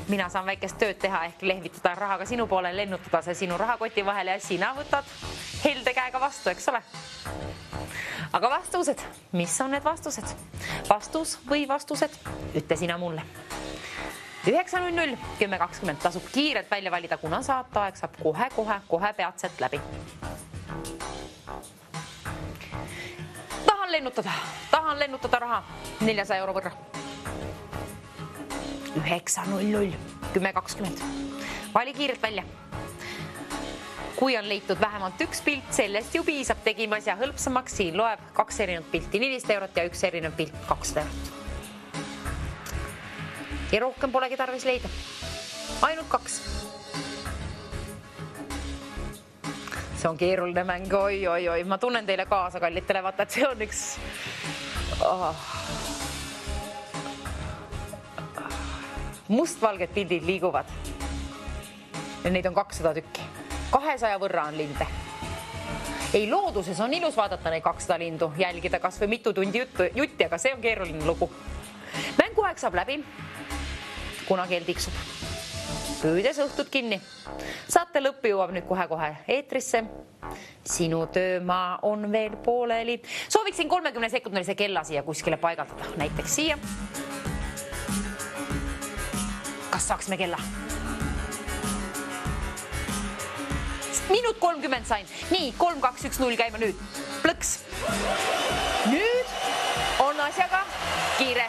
Mina saan väikest tööd teha ehk lehvitada rahaga sinu poole, lennutada see sinu rahakoti vahele ja sina võtad helde käega vastu, eks ole? Aga vastused, mis on need vastused? Vastus või vastused? Ütle sina mulle. 9.00.10.20 tasub kiirelt välja valida, kuna saateaeg saab kohe peatselt läbi. Tahan lennutada raha 400 euro võrra. 9.00.10.20. Vali kiirelt välja. Kui on leitud vähemalt üks pilt, sellest ju piisab, tegime asja hõlpsamaks, siin loeb 2 erinevat pilti 400 eurot ja 1 erinev pilt 200 eurot. Ja rohkem polegi tarvis leida. Ainult 2. See on keeruline mäng, oi. Ma tunnen teile kaasa, kallitele, vaata, et see on üks... Mustvalged pildid liiguvad. Ja neid on 200 tükki. 200 võrra on linde. Ei, looduses on ilus vaadata neid 200 lindu, jälgida kas või mitu tundi jutti, aga see on keeruline lugu. Mänguaeg saab läbi, kuna kell tiksub. Püüdes õhtut kinni. Saate lõppu jõuab nüüd kohe eetrisse. Sinu töömaa on veel pooleli. Sooviksin 30-sekundilise kella siia kuskile paigaldada, näiteks siia. Kas saaksime kella? Minut 30 sain. Nii, 3, 2, 1, 0 käime nüüd. Plõks. Nüüd on asjaga kiire.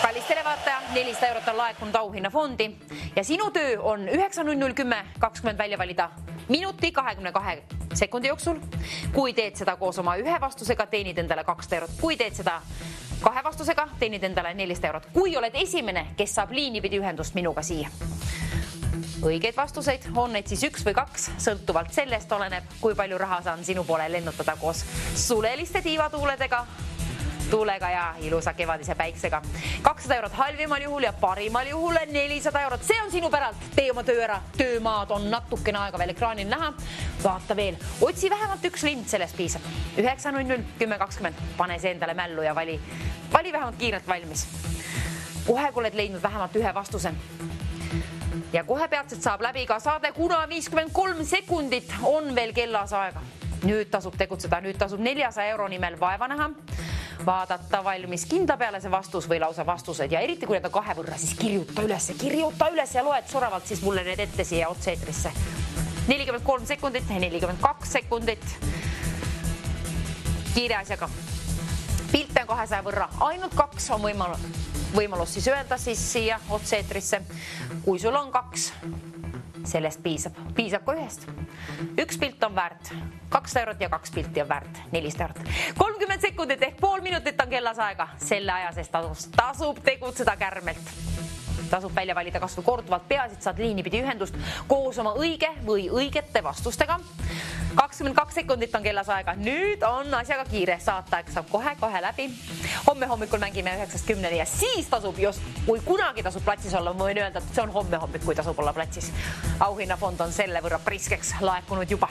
Kallis televaataja, 400 eurot on laekunud auhinnafondi ja sinu töö on 9.00.10.20 välja valida minuti 22 sekundi jooksul. Kui teed seda koos oma 1 vastusega, teenid endale 200 eurot. Kui teed seda 2 vastusega, teenid endale 400 eurot. Kui oled esimene, kes saab liinipidi ühendust minuga siia. Õigeid vastuseid on need siis 1 või 2, sõltuvalt sellest oleneb, kui palju raha saan sinu poole lennutada koos suleliste tiivatuuledega, tuulega ja ilusa kevadise päiksega. 200 eurot halvimal juhul ja parimal juhul 400 eurot. See on sinu päralt. Tee oma töö ära. Töömaad on natukene aega veel ekraanil näha. Vaata veel. Otsi vähemalt üks lind, sellest piisab. 9.00.10.20. Pane see endale mällu ja vali vähemalt kiirelt valmis. Kohe, kui oled leidnud vähemalt 1 vastuse. Ja kohe peatselt saab läbi ka saade, kuna 53 sekundit on veel kellas aega. Nüüd tasub tegutseda, nüüd tasub 400 euro nimel vaeva näha. Vaadata valmis kindla peale see vastus või lausa vastused ja eriti kui need on 2 võrra, siis kirjuta üles ja loed soravalt siis mulle need ette siia otse-eetrisse. 43 sekundit, 42 sekundit. Kiire asjaga. Pilte on 200 võrra, ainult 2 on võimalus siis öelda siis siia otse-eetrisse. Kui sul on 2, sellest piisab ka 1. 1 pilt on väärt 200 eurot ja 2 pilti on väärt 400 eurot. 30 sekundit ehk pool minutit on kellas aega. Selle aja sest tasub tegutseda kärmelt. Tasub välja valida kas või korduvalt peasid, saad liinipidi ühendust koos oma õige või õigete vastustega. 22 sekundit on kellas aega. Nüüd on asjaga kiire. Saataeg saab kohe läbi. Homme hommikul mängime 9.10 ja siis tasub, kui kunagi tasub platsis olla, ma võin öelda, et see on homme hommik, kui tasub olla platsis. Auhinnafond on selle võrra priskeks laekunud juba.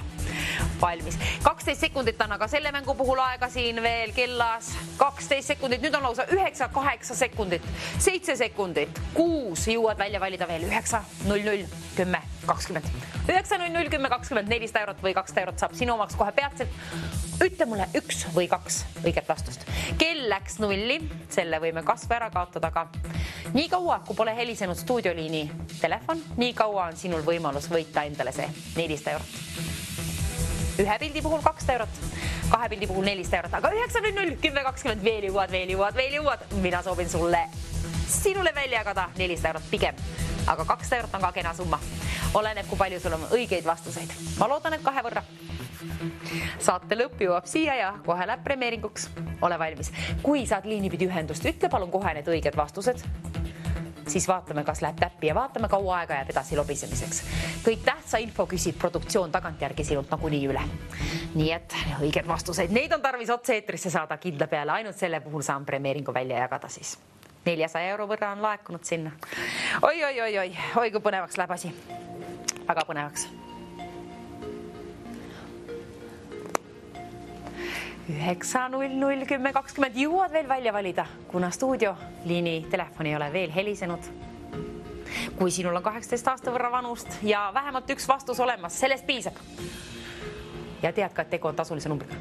Valmis. 12 sekundit on aga selle mängu puhul aega siin veel kellas. 12 sekundit, nüüd on lausa 9, 8 sekundit, 7 sekundit, 6 jõuad välja valida veel 9.00.10.20. 9.00.10.20, 400 eurot või 200 eurot saab sinu omaks kohe peatselt. Ütle mulle 1 või 2 õiget vastust. Kell läks 0, selle võime kasvu ära kaotada ka. Nii kaua, kui pole helisenud stuudioliini telefon, nii kaua on sinul võimalus võita endale see 400 eurot. 1 pildi puhul 200 eurot, 2 pildi puhul 400 eurot, aga 9.00.10.20 veel jõuad. Mina soovin sinule välja jagada 400 eurot pigem, aga 200 eurot on ka kena summa. Oleneb, kui palju sul on õigeid vastuseid. Ma loodan, et 2 võrra. Saate lõpp jõuab siia ja kohe läheb premeeringuks. Ole valmis. Kui saad liinipidi ühendust, ütle palun kohe need õiged vastused. Siis vaatame, kas läheb täppi ja vaatame, kaua aega jääb edasi lobisemiseks. Kõik tähtsa info küsib produktsioon tagantjärgi sinult nagunii üle. Nii et õiged vastuseid, neid on tarvis otse-eetrisse saada kindla peale. Ainult selle puhul saan premeeringu välja jagada siis. 400 euro võrra on laekunud sinna. Oi, kui põnevaks läheb asi. Väga põnevaks. 9.00.10.20 jõuad veel välja valida, kuna stuudioliini telefoni ei ole veel helisenud. Kui sinul on 18 aasta võrra vanust ja vähemalt 1 vastus olemas, sellest piisab. Ja tead ka, et tegu on tasulise numbriga.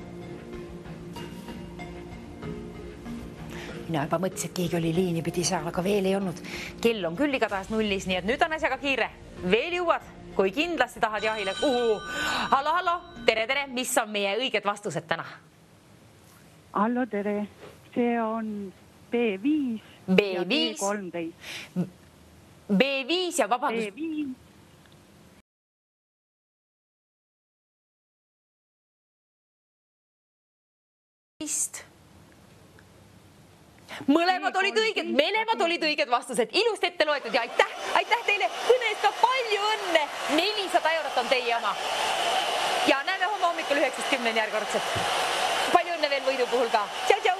Mina juba mõtlesin, et keegi oli liini pidi seal, aga veel ei olnud. Kell on küll igatahes 0, nii et nüüd on asjaga kiire. Veel jõuad, kui kindlasti tahad jahile. Hallo, tere, mis on meie õiged vastused täna? Hallo, tere. See on B5 ja B13. B5 ja vabandust. B5. Mõlemad olid õiged vastused, ilusti ette loetud ja aitäh teile kõne eest ka palju õnne. 400 eurot on teie oma. Ja näeme homme hommikul 9-10 järgordselt. Palju õnne veel võidu puhul ka. Tšau, tšau.